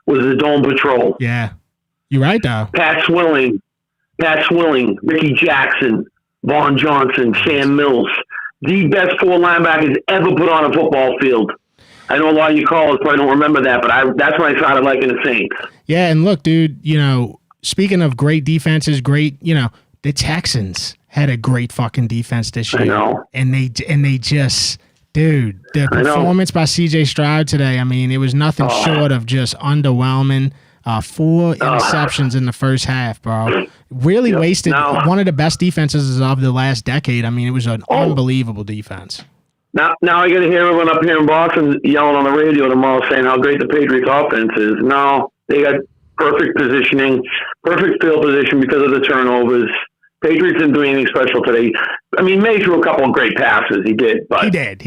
was the Dome Patrol. Yeah. You're right, though. Pat Swilling, Ricky Jackson, Vaughn Johnson, Sam Mills. The best 4 linebackers ever put on a football field. I know a lot of you callers probably don't remember that, but that's when I started liking the Saints. Yeah, and look, dude, speaking of great defenses, the Texans had a great fucking defense this year. I know. And they just, dude, the performance by C.J. Stroud today, I mean, it was nothing short of just underwhelming. 4 interceptions in the first half, bro. Really wasted one of the best defenses of the last decade. I mean, it was an unbelievable defense. Now I got to hear everyone up here in Boston yelling on the radio tomorrow saying how great the Patriots offense is. No, they got perfect positioning, perfect field position because of the turnovers. Patriots didn't do anything special today. I mean, May threw a couple of great passes. He did. But, he did.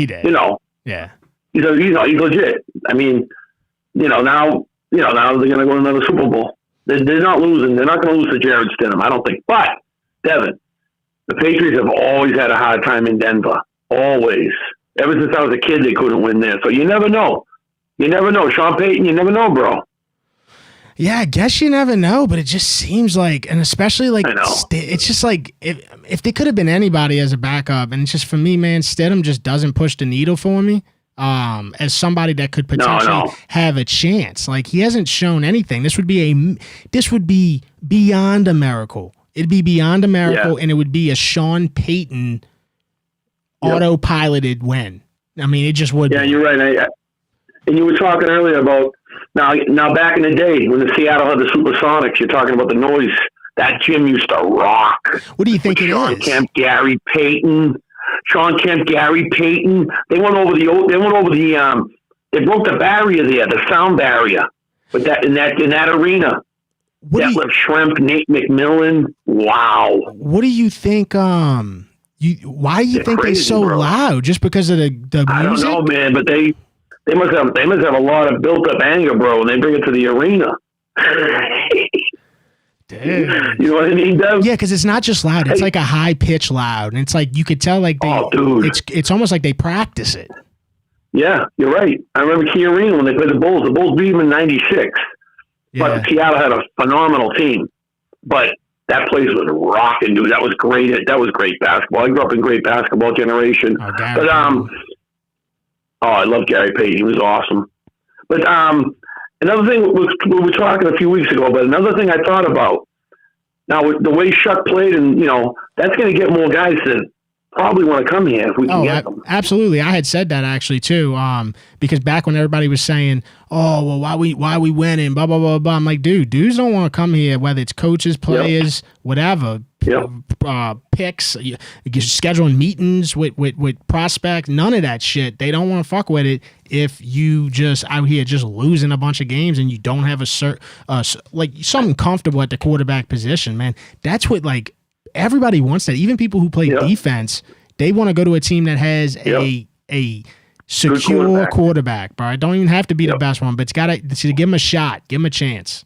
Yeah. He's legit. I mean, now they're going to go to another Super Bowl. They're not losing. They're not going to lose to Jared Stidham, I don't think. But, Devin, the Patriots have always had a hard time in Denver. Always. Ever since I was a kid, they couldn't win there. So you never know. Sean Payton, you never know, bro. Yeah, I guess you never know, but it just seems like, and especially like, it's just like, if they could have been anybody as a backup, and it's just for me, man, Stidham just doesn't push the needle for me as somebody that could potentially have a chance. Like, he hasn't shown anything. This would be beyond a miracle. It'd be beyond a miracle, and it would be a Sean Payton autopiloted win. I mean, it just would. Yeah, you're right. And you were talking earlier about now back in the day when the Seattle had the Supersonics, you're talking about the noise. That gym used to rock. What do you think it Sean is? Kemp, Gary Payton. They went over the they broke the barrier there, the sound barrier. But in that arena. Detlef Schrempf, Nate McMillan. Wow. What do you think why do you think they're so loud? Just because of the music? I don't know, man, but they must have a lot of built up anger, bro, when they bring it to the arena. Dude. You know what I mean, Dev? Yeah, because it's not just loud; it's like a high pitch loud, and it's like you could tell, like it's almost like they practice it. Yeah, you're right. I remember Key Arena when they played the Bulls. The Bulls beat them in '96, but Seattle had a phenomenal team. But that place was rocking, dude. That was great. That was great basketball. I grew up in great basketball generation. But I love Gary Payton. He was awesome. But another thing we were talking a few weeks ago, but another thing I thought about. Now, the way Shuck played, and that's going to get more guys to probably want to come here if we can get them. Absolutely. I had said that actually too, because back when everybody was saying, "Oh, well, why we winning?" Blah blah blah blah. I'm like, dudes don't want to come here, whether it's coaches, players, whatever. Picks, scheduling meetings with prospects, none of that shit. They don't want to fuck with it if you just out here just losing a bunch of games and you don't have like something comfortable at the quarterback position, man. That's what everybody wants that. Even people who play defense, they want to go to a team that has a secure quarterback, bro. It don't even have to be the best one, but it's got to give them a shot, give them a chance.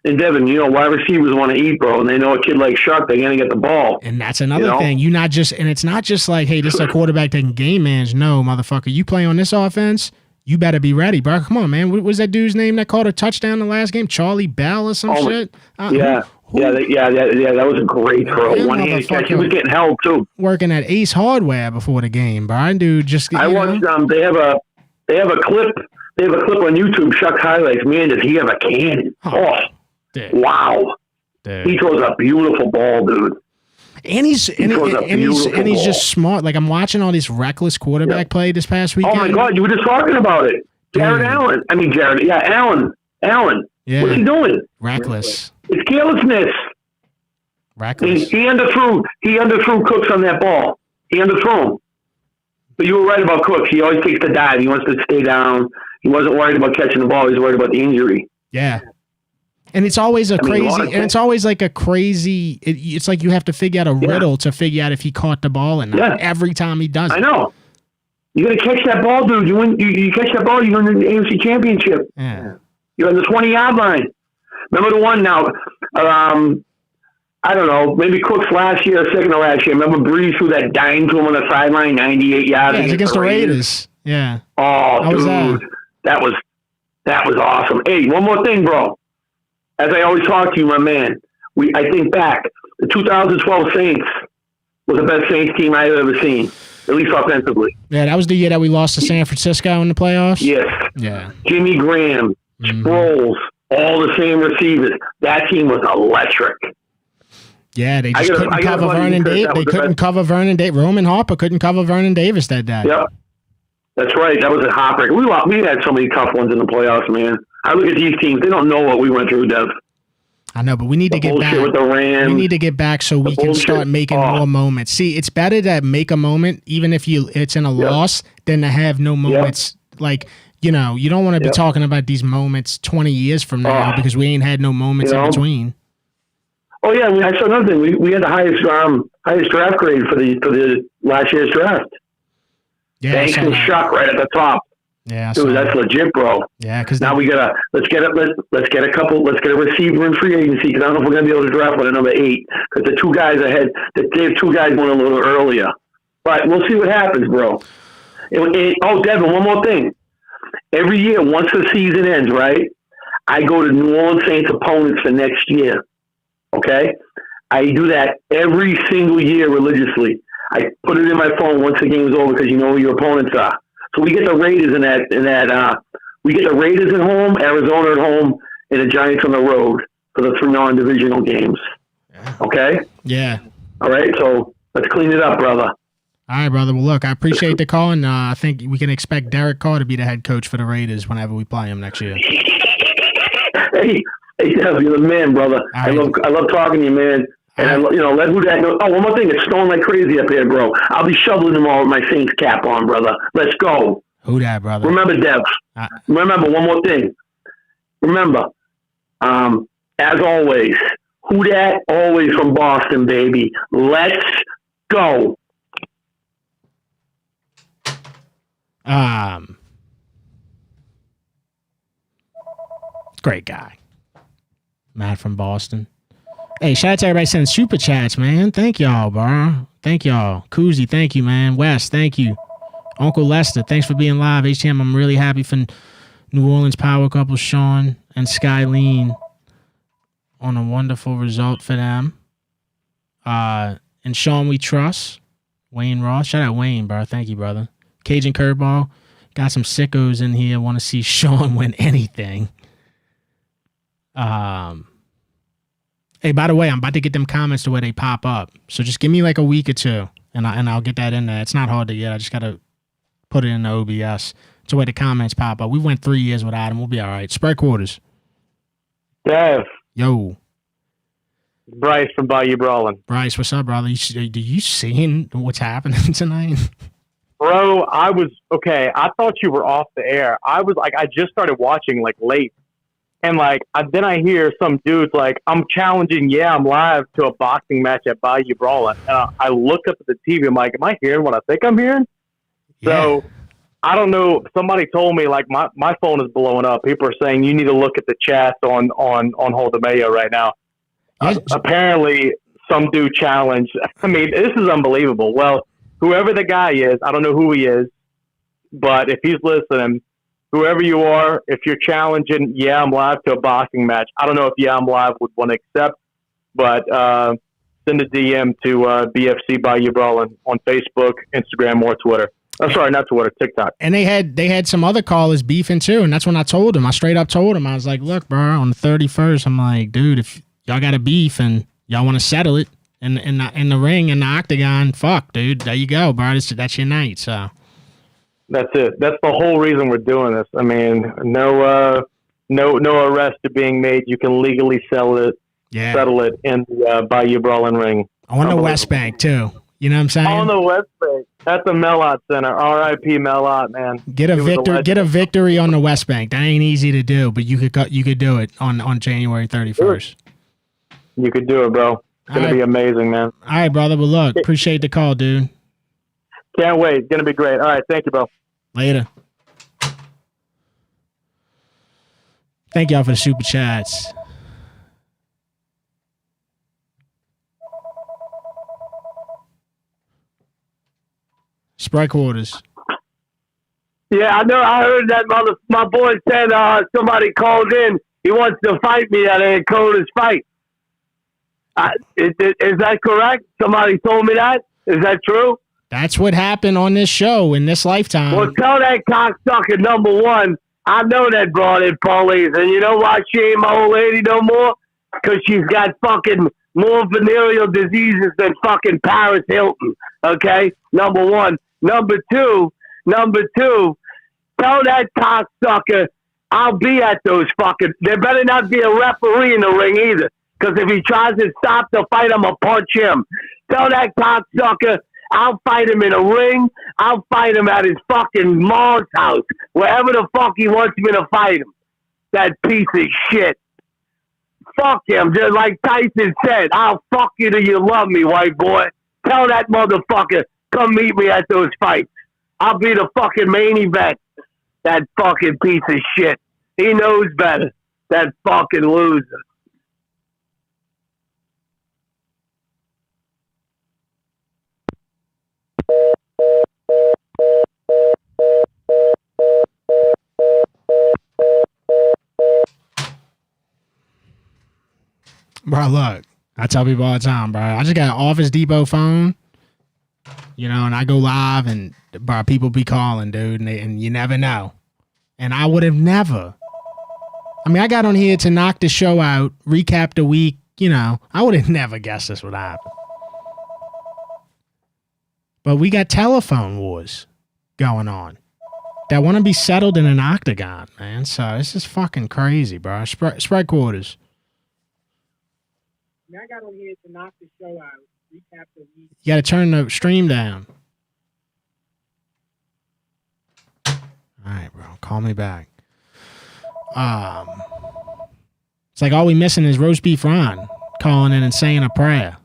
And Devin, wide receivers want to eat, bro, and they know a kid like Shuck, they're going to get the ball. And that's another thing. It's not just like, hey, this is a quarterback that can game manage. No, motherfucker, you play on this offense, you better be ready, bro. Come on, man. What was that dude's name that caught a touchdown the last game? Charlie Bell or some shit? That was a great throw. One-handed catch. He was getting held, too. Working at Ace Hardware before the game, bro. Dude, just... I watched, they have They have a clip. They have a clip on YouTube. Shucks highlights. Man, does he have a cannon? Oh, wow! Dude. He throws a beautiful ball, dude. And he's just smart. Like, I'm watching all this reckless quarterback play this past weekend. Oh my God, you were just talking about it. Allen. Yeah, Allen. Yeah. What's he doing? Reckless. It's carelessness. Reckless. He underthrew Cooks on that ball. He underthrew him. But you were right about Cooks. He always takes the dive. He wants to stay down. He wasn't worried about catching the ball. He was worried about the injury. Yeah. And it's always it's like you have to figure out a riddle to figure out if he caught the ball and not every time he does it. I know. You got to catch that ball, dude. You catch that ball, you win the AFC Championship. Yeah. You're on the 20-yard line. Remember the one now, I don't know, maybe Cooks last year or second to last year. Remember Breeze threw that dime to him on the sideline, 98 yards. Yeah, against the Raiders. Yeah. Oh, dude. That was awesome. Hey, one more thing, bro. As I always talk to you, my man, I think back, the 2012 Saints was the best Saints team I've ever seen, at least offensively. Yeah, that was the year that we lost to San Francisco in the playoffs? Yes. Yeah. Jimmy Graham, Sproles, all the same receivers. That team was electric. Yeah, they just couldn't cover Vernon Davis. They couldn't cover Vernon Davis. Roman Harper couldn't cover Vernon Davis that day. Yep. That's right. That was a heartbreaker. We had so many tough ones in the playoffs, man. I look at these teams; they don't know what we went through, Dev. I know, but we need to get back. With the Rams, we need to get back so we can start making more moments. See, it's better to make a moment, even if it's in a loss, than to have no moments. Like, you don't want to be talking about these moments 20 years from now because we ain't had no moments in between. Oh yeah, I saw another thing. We had the highest draft grade for the last year's draft. Yeah, Banks and Shuck right at the top. Yeah, dude, that's legit, bro. Yeah, because now we gotta let's get a receiver in free agency because I don't know if we're gonna be able to draft one at number 8 because the two guys ahead, they have two guys went a little earlier. But we'll see what happens, bro. Devin, one more thing. Every year, once the season ends, right, I go to New Orleans Saints opponents for next year. Okay, I do that every single year religiously. I put it in my phone once the game is over because you know who your opponents are. So we get the Raiders we get the Raiders at home, Arizona at home, and the Giants on the road for the 3 non-divisional games. Okay? Yeah. All right, so let's clean it up, brother. All right, brother. Well, look, I appreciate the call, and I think we can expect Derek Carr to be the head coach for the Raiders whenever we play him next year. Hey, Dev, you're the man, brother. Right. I love talking to you, man. And let who that know. Oh, one more thing. It's snowing like crazy up here, bro. I'll be shoveling them all with my Saints cap on, brother. Let's go. Who that, brother? Remember, Dev. Remember, one more thing. Remember, as always, who that? Always from Boston, baby. Let's go. Great guy. Matt from Boston. Hey, shout out to everybody sending super chats, man. Thank y'all, bro. Thank y'all. Koozie, thank you, man. Wes, thank you. Uncle Lester, thanks for being live. HTM, I'm really happy for New Orleans power couple Sean and Skylene on a wonderful result for them. And Sean, we trust. Wayne Ross. Shout out Wayne, bro. Thank you, brother. Cajun Curveball. Got some sickos in here. Want to see Sean win anything. Hey, by the way, I'm about to get them comments to where they pop up. So just give me like a week or two, and I'll get that in there. It's not hard to get. I just got to put it in the OBS to where the comments pop up. We went 3 years without them. We'll be all right. Spread quarters. Dev. Yo. Bryce from Bayou Brawlin. Bryce, what's up, brother? Do you seeing what's happening tonight? Bro, I thought you were off the air. I just started watching like late. And then I hear some dudes like, I'm challenging, I'm live to a boxing match at Bayou Brawlin. And I look up at the TV, I'm like, am I hearing what I think I'm hearing? Yeah. So, I don't know. Somebody told me, like, my phone is blowing up. People are saying you need to look at the chats on Hold the Mayo right now. Apparently, some dude challenged. I mean, this is unbelievable. Well, whoever the guy is, I don't know who he is, but if he's listening, whoever you are, if you're challenging, I'm live to a boxing match. I don't know if I'm live would want to accept, but send a DM to BFC Bayou Brawlin on Facebook, Instagram, or Twitter. I'm sorry, not Twitter, TikTok. And they had some other callers beefing too, and that's when I told him. I straight up told him, I was like, look, bro, on the 31st, I'm like, dude, if y'all got a beef and y'all want to settle it in the ring, in the octagon, fuck, dude, there you go, bro. That's your night. So that's it. That's the whole reason we're doing this. I mean, no arrest being made. You can legally settle it in the Bayou Brawling ring on the West Bank too. You know what I'm saying? On the West Bank. That's the Melott Center. R.I.P. Melott, man. Get a victory on the West Bank. That ain't easy to do, but you could do it on January 31st. You could do it, bro. It's gonna be amazing, man. All right, brother. Well, look, appreciate the call, dude. Can't wait. It's gonna be great. All right, thank you, bro. Later. Thank y'all for the super chats. Sprite quarters. Yeah, I know. I heard that my boy said somebody called in. He wants to fight me at a Coda's fight. Is that correct? Somebody told me that. Is that true? That's what happened on this show in this lifetime. Well, tell that cocksucker, number one, I know that broad in police. And you know why she ain't my old lady no more? Because she's got fucking more venereal diseases than fucking Paris Hilton. Okay? Number one. Number two, tell that cocksucker I'll be at those fucking... There better not be a referee in the ring either. Because if he tries to stop the fight, I'm going to punch him. Tell that cocksucker I'll fight him in a ring. I'll fight him at his fucking mom's house. Wherever the fuck he wants me to fight him. That piece of shit. Fuck him. Just like Tyson said, I'll fuck you till you love me, white boy. Tell that motherfucker, come meet me at those fights. I'll be the fucking main event. That fucking piece of shit. He knows better. That fucking loser. Bro, look, I tell people all the time, bro. I just got an Office Depot phone, and I go live, and bro, people be calling, dude, and you never know. And I would have never. I mean, I got on here to knock the show out, recap the week. I would have never guessed this would happen. But we got telephone wars going on that want to be settled in an octagon, man. So this is fucking crazy, bro. Sprite quarters. I got on here to knock the show out, recap the week. You got to turn the stream down. All right, bro. Call me back. It's like all we missing is Roast Beef Ron calling in and saying a prayer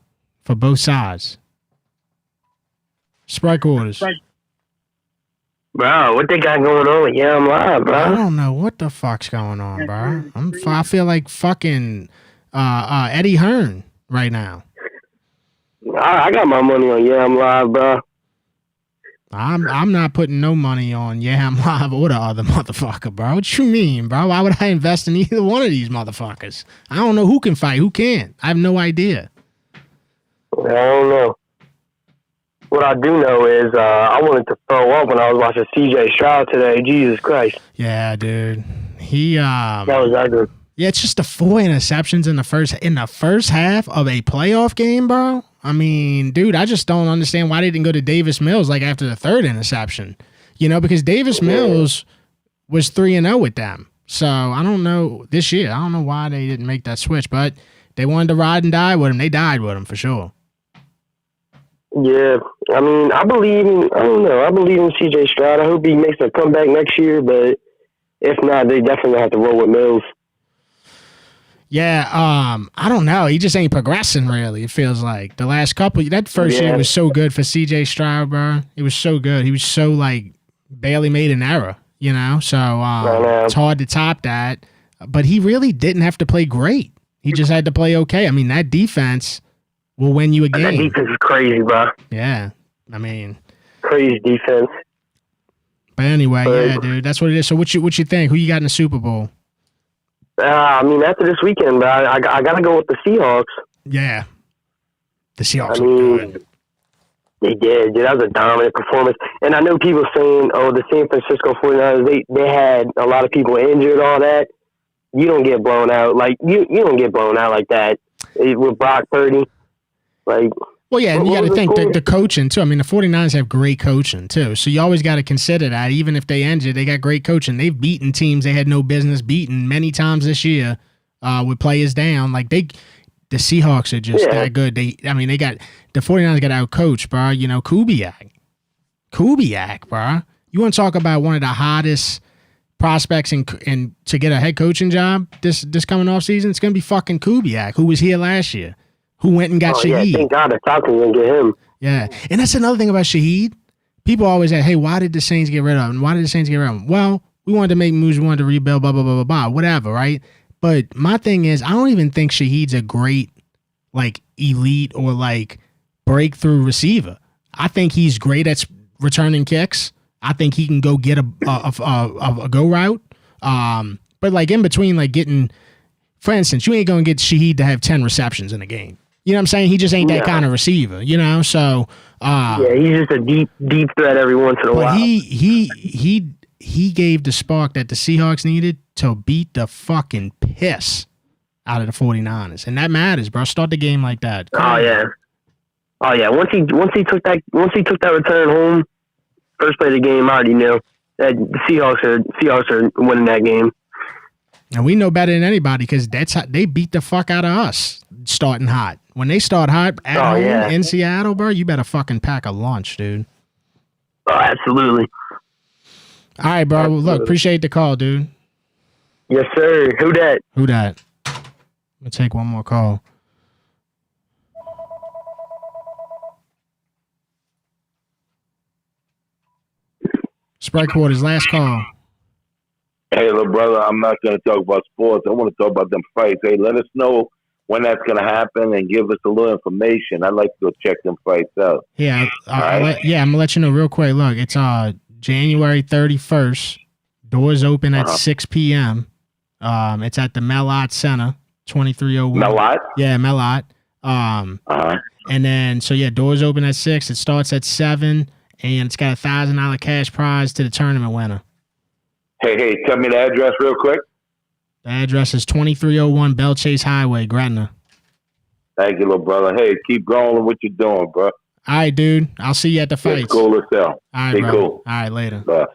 for both sides. Sprite quarters. Bro, what they got going on with I'm Live, bro? I don't know what the fuck's going on, bro. I feel like fucking Eddie Hearn right now. I got my money on I'm Live, bro. I'm not putting no money on I'm Live or the other motherfucker, bro. What you mean, bro? Why would I invest in either one of these motherfuckers? I don't know who can fight, who can't. I have no idea. I don't know. What I do know is I wanted to throw up when I was watching CJ Stroud today. Jesus Christ. Yeah, dude. He that was ugly. Yeah, it's just the 4 interceptions in the first half of a playoff game, bro. I mean, dude, I just don't understand why they didn't go to Davis Mills like after the 3rd interception. Because Davis Mills was 3-0 with them. So I don't know this year. I don't know why they didn't make that switch, but they wanted to ride and die with him. They died with him for sure. Yeah, I mean, I believe in CJ Stroud. I hope he makes a comeback next year, but if not, they definitely have to roll with Mills. Yeah, I don't know. He just ain't progressing really. It feels like the last couple. That first year was so good for CJ Stroud, bro. It was so good. He was so barely made an error, So it's hard to top that. But he really didn't have to play great. He just had to play okay. I mean, that defense will win you a game. That defense is crazy, bro. Yeah, I mean, crazy defense. But anyway, yeah, dude, that's what it is. So what you think? Who you got in the Super Bowl? I mean, after this weekend, bro, I got to go with the Seahawks. Yeah. The Seahawks are good. They did. Dude, that was a dominant performance. And I know people saying, oh, the San Francisco 49ers, they had a lot of people injured, all that. You don't get blown out. Like, you don't get blown out like that with Brock Purdy. Like, well, yeah, and you got to think the coaching, too. I mean, the 49ers have great coaching, too. So you always got to consider that. Even if they injured, they got great coaching. They've beaten teams they had no business beating many times this year with players down. Like, the Seahawks are just that good. The 49ers got out-coached, bro. You know, Kubiak, bro. You want to talk about one of the hottest prospects and to get a head coaching job this coming off season? It's going to be fucking Kubiak, who was here last year. Who went and got Shaheed. Yeah, thank God the Falcons didn't get him. Yeah, and that's another thing about Shaheed. People always say, hey, why did the Saints get rid of him? Why did the Saints get rid of him? Well, we wanted to make moves. We wanted to rebuild, blah, blah, blah, blah, blah, whatever, right? But my thing is, I don't even think Shaheed's a great, like, elite or, like, breakthrough receiver. I think he's great at returning kicks. I think he can go get a go route. But, like, in between, like, getting, for instance, you ain't going to get Shaheed to have 10 receptions in a game. You know what I'm saying? He just ain't that kind of receiver, you know? So he's just a deep threat every once in a while. But he gave the spark that the Seahawks needed to beat the fucking piss out of the 49ers. And that matters, bro. Start the game like that. Oh yeah. Once he took that return home, first play of the game, I already knew that the Seahawks are winning that game. And we know better than anybody because that's how they beat the fuck out of us starting hot. When they start hot at home in Seattle, bro, you better fucking pack a lunch, dude. Oh, absolutely. All right, bro. Well, look, appreciate the call, dude. Yes, sir. Who dat? I'm gonna take one more call. Sprite Quarters, last call. Hey, little brother, I'm not going to talk about sports. I want to talk about them fights. Hey, let us know when that's going to happen and give us a little information. I'd like to go check them fights out. Yeah, I'm going to let you know real quick. Look, it's January 31st. Doors open at 6 p.m. It's at the Mellot Center, 2301. Mellot? Yeah, Mellot. And then, doors open at 6. It starts at 7, and it's got a $1,000 cash prize to the tournament winner. Hey, tell me the address real quick. The address is 2301 Bell Chase Highway, Gretna. Thank you, little brother. Hey, keep going with what you're doing, bro. All right, dude. I'll see you at the fights. It's cool as hell. All right, Be bro. cool. All right, later. Bye.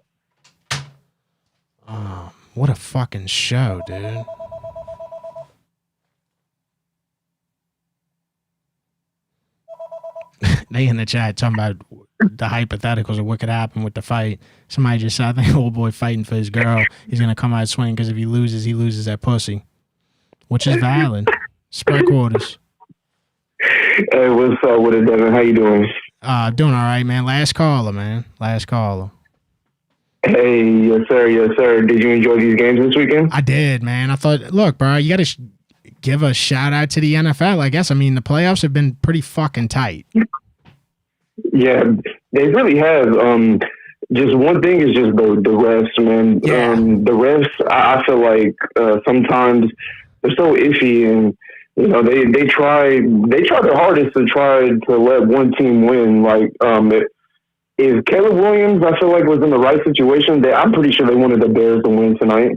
What a fucking show, dude. They in the chat talking about the hypotheticals of what could happen with the fight. Somebody just said, I think old boy fighting for his girl. He's going to come out swinging because if he loses that pussy. Which is valid. Sprite Quarters. Hey, what's up with it, Devin? How you doing? Doing all right, man. Last caller, man. Last caller. Hey, yes, sir. Yes, sir. Did you enjoy these games this weekend? I did, man. I thought, look, bro, you got to give a shout out to the NFL, I guess. I mean, the playoffs have been pretty fucking tight. Yeah, they really have. Just one thing is just the refs, man. Yeah. The refs, I feel like sometimes they're so iffy, and you know they try their hardest to try to let one team win. Like if Caleb Williams, I feel like was in the right situation, I'm pretty sure they wanted the Bears to win tonight.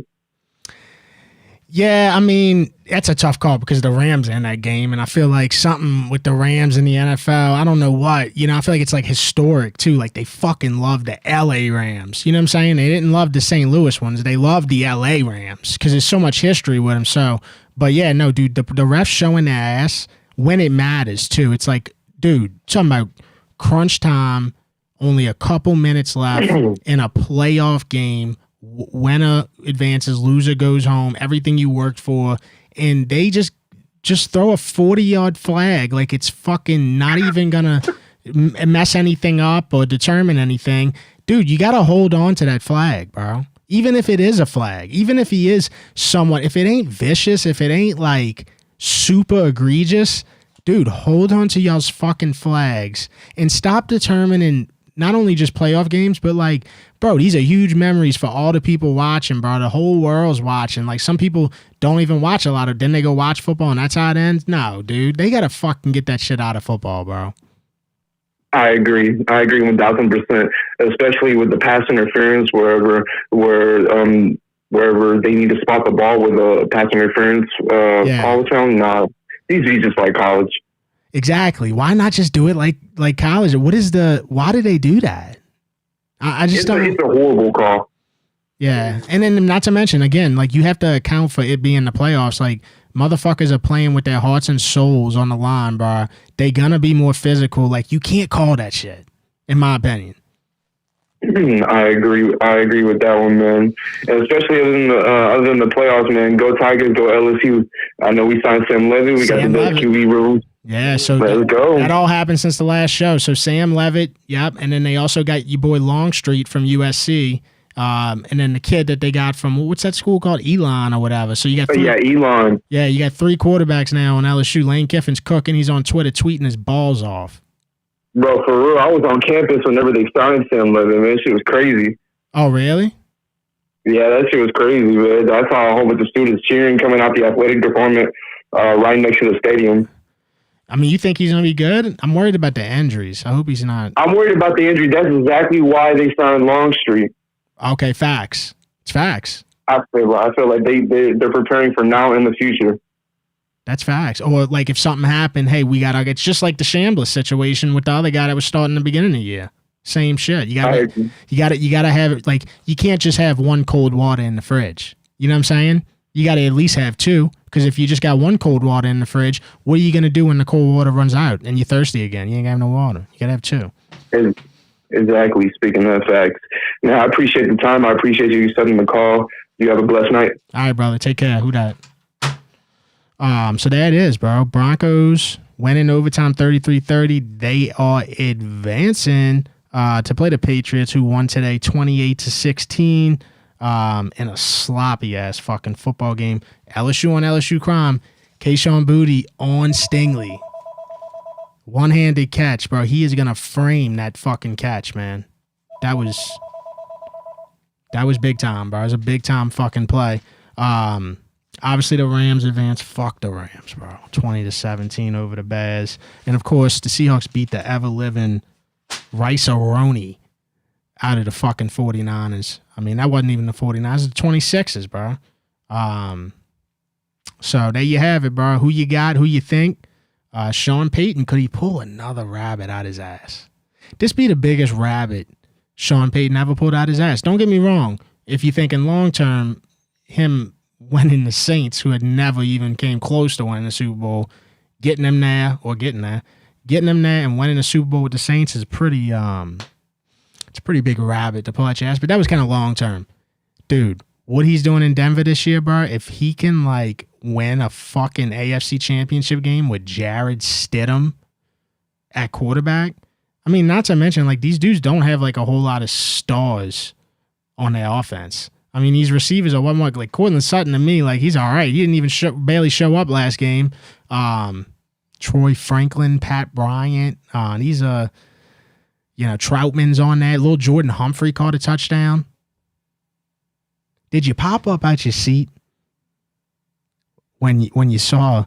Yeah, I mean, that's a tough call because the Rams are in that game, and I feel like something with the Rams in the NFL, I don't know what. You know, I feel like it's like historic, too. Like, they fucking love the L.A. Rams. You know what I'm saying? They didn't love the St. Louis ones. They love the L.A. Rams because there's so much history with them. So, but yeah, no, dude, the refs showing their ass when it matters, too. It's like, dude, talking about crunch time, only a couple minutes left in a playoff game. Winner advances, loser goes home, everything you worked for, and they just throw a 40-yard flag like it's fucking not even gonna mess anything up or determine anything. Dude, you gotta hold on to that flag, bro. Even if it is a flag, even if he is somewhat, if it ain't vicious, if it ain't like super egregious, dude, hold on to y'all's fucking flags and stop determining not only just playoff games, but like, bro, these are huge memories for all the people watching, bro. The whole world's watching. Like, some people don't even watch a lot of, then they go watch football and that's how it ends. No, dude, they got to fucking get that shit out of football, bro. I agree 1,000%, especially with the pass interference wherever they need to spot the ball with a pass interference call. Nah, these be just like college. Exactly. Why not just do it like college? Why do they do that? I just don't. It's a horrible call. Yeah, and then not to mention again, like you have to account for it being the playoffs. Like motherfuckers are playing with their hearts and souls on the line, bro. They gonna be more physical. Like you can't call that shit, in my opinion. I agree with that one, man. And especially other than the playoffs, man. Go Tigers, go LSU. I know we signed Sam Levitt. We got the best QB room. Yeah, so let's go. That all happened since the last show. So Sam Levitt, yep, and then they also got your boy Longstreet from USC, and then the kid that they got from what's that school called, Elon or whatever. So you got Elon. Yeah, you got 3 quarterbacks now on LSU. Lane Kiffin's cooking. He's on Twitter tweeting his balls off. Bro, for real, I was on campus whenever they signed Sam Levitt, man. Shit was crazy. Oh, really? Yeah, that shit was crazy, man. I saw a whole bunch of students cheering coming out the athletic department right next to the stadium. I mean, you think he's going to be good? I'm worried about the injuries. I hope he's not. I'm worried about the injury. That's exactly why they signed Longstreet. Okay, facts. It's facts. I feel like they're preparing for now and the future. That's facts. Or like if something happened, hey, it's just like the Chambliss situation with the other guy that was starting in the beginning of the year. Same shit. You gotta have it. Like you can't just have one cold water in the fridge. You know what I'm saying? You gotta at least have 2. Because if you just got one cold water in the fridge, what are you gonna do when the cold water runs out and you're thirsty again? You ain't gonna have no water. You gotta have 2. Exactly. Speaking of facts. Now I appreciate the time. I appreciate you setting the call. You have a blessed night. All right, brother. Take care. Who dat? So there it is, bro. Broncos went in overtime 33-30. They are advancing to play the Patriots, who won today 28-16 in a sloppy ass fucking football game. LSU on LSU crime. Keyshawn Boutte on Stingley. One-handed catch, bro. He is gonna frame that fucking catch, man. That was big time, bro. It was a big time fucking play. Obviously, the Rams advanced. Fuck the Rams, bro. 20-17 over the Bears. And, of course, the Seahawks beat the ever-living Rice-A-Roni out of the fucking 49ers. I mean, that wasn't even the 49ers. The 26ers, bro. So, there you have it, bro. Who you got? Who you think? Sean Payton, could he pull another rabbit out his ass? This be the biggest rabbit Sean Payton ever pulled out his ass. Don't get me wrong. If you're thinking long-term, him winning the Saints, who had never even came close to winning the Super Bowl, getting them there and winning the Super Bowl with the Saints is pretty it's a pretty big rabbit to pull out your ass. But that was kind of long term. Dude, what he's doing in Denver this year, bro, if he can like win a fucking AFC championship game with Jared Stidham at quarterback, I mean, not to mention like these dudes don't have like a whole lot of stars on their offense. I mean, these receivers are one more like Cortland Sutton to me. Like he's all right. He didn't even barely show up last game. Troy Franklin, Pat Bryant. These Troutman's on that. Little Jordan Humphrey caught a touchdown. Did you pop up out your seat when you saw?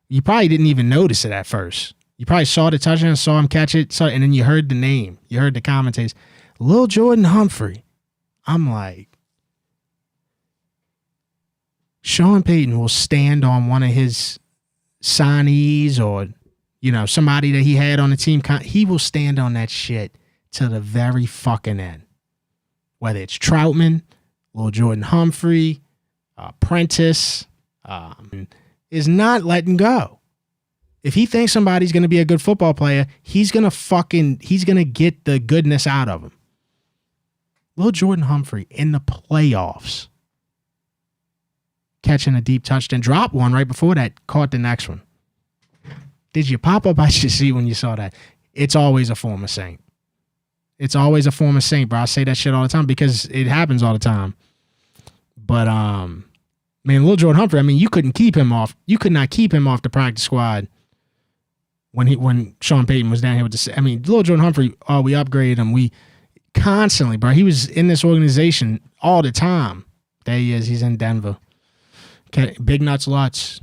You probably didn't even notice it at first. You probably saw the touchdown, saw him catch it, and then you heard the name. You heard the commentators. Little Jordan Humphrey. I'm like, Sean Payton will stand on one of his signees or, somebody that he had on the team. He will stand on that shit to the very fucking end. Whether it's Troutman, Lil Jordan Humphrey, Prentice, is not letting go. If he thinks somebody's going to be a good football player, he's going to get the goodness out of him. Lil Jordan Humphrey in the playoffs, catching a deep touchdown, dropped one right before that, caught the next one. Did you pop up out your seat when you saw that? It's always a former Saint. It's always a former Saint, bro. I say that shit all the time because it happens all the time. But, man, Lil Jordan Humphrey, I mean, you couldn't keep him off. You could not keep him off the practice squad when Sean Payton was down here with the. I mean, Lil Jordan Humphrey, we upgraded him. We constantly, bro. He was in this organization all the time. There he is. He's in Denver. Okay, Big Nuts Lutz,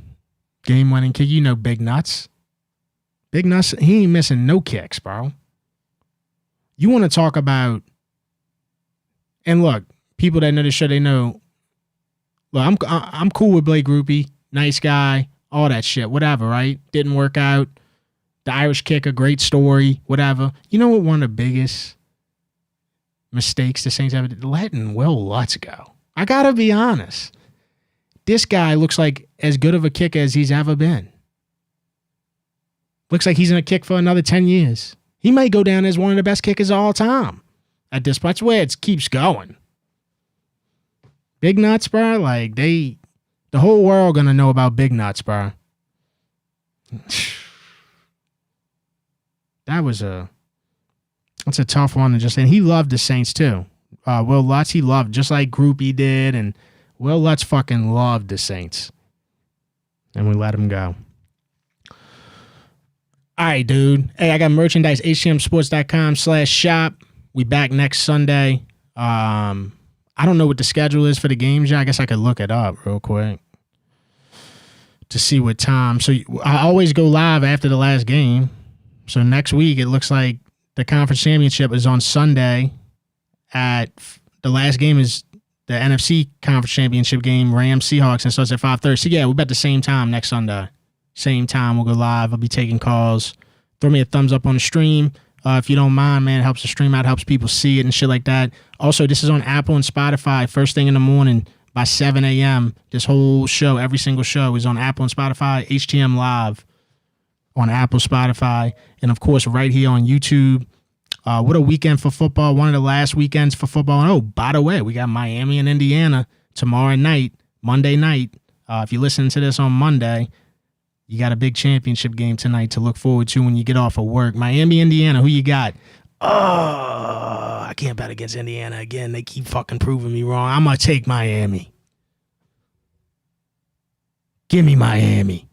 game-winning kick. Big Nuts. Big Nuts, he ain't missing no kicks, bro. You want to talk about, and look, people that know the show, they know. Look, I'm cool with Blake Groupie, nice guy, all that shit, whatever, right? Didn't work out. The Irish kicker, great story, whatever. You know what? One of the biggest mistakes the Saints have, letting Will Lutz go. I gotta be honest. This guy looks like as good of a kicker as he's ever been. Looks like he's gonna kick for another 10 years. He might go down as one of the best kickers of all time. At this point, that's where it keeps going. Big nuts, bro. Like the whole world gonna know about big nuts, bro. That's a tough one to just. And he loved the Saints too. Will Lutz, he loved just like Groupie did, and Will Lutz fucking loved the Saints. And we let him go. All right, dude. Hey, I got merchandise, hcmsports.com/shop. We back next Sunday. I don't know what the schedule is for the games yet. I guess I could look it up real quick to see what time. So I always go live after the last game. So next week, it looks like the conference championship is on Sunday. The last game is the NFC conference championship game, Rams Seahawks, and starts at 5:30. So yeah, we're about the same time next Sunday. Same time, we'll go live. I'll be taking calls. Throw me a thumbs up on the stream. If you don't mind, man, it helps the stream out, helps people see it and shit like that. Also, this is on Apple and Spotify first thing in the morning by 7 a.m. This whole show, every single show is on Apple and Spotify, HTM Live on Apple, Spotify, and of course right here on YouTube. What a weekend for football. One of the last weekends for football. And oh, by the way, we got Miami and Indiana tomorrow night, Monday night. If you listen to this on Monday, you got a big championship game tonight to look forward to when you get off of work. Miami, Indiana, who you got? Oh, I can't bet against Indiana again. They keep fucking proving me wrong. I'm going to take Miami. Give me Miami.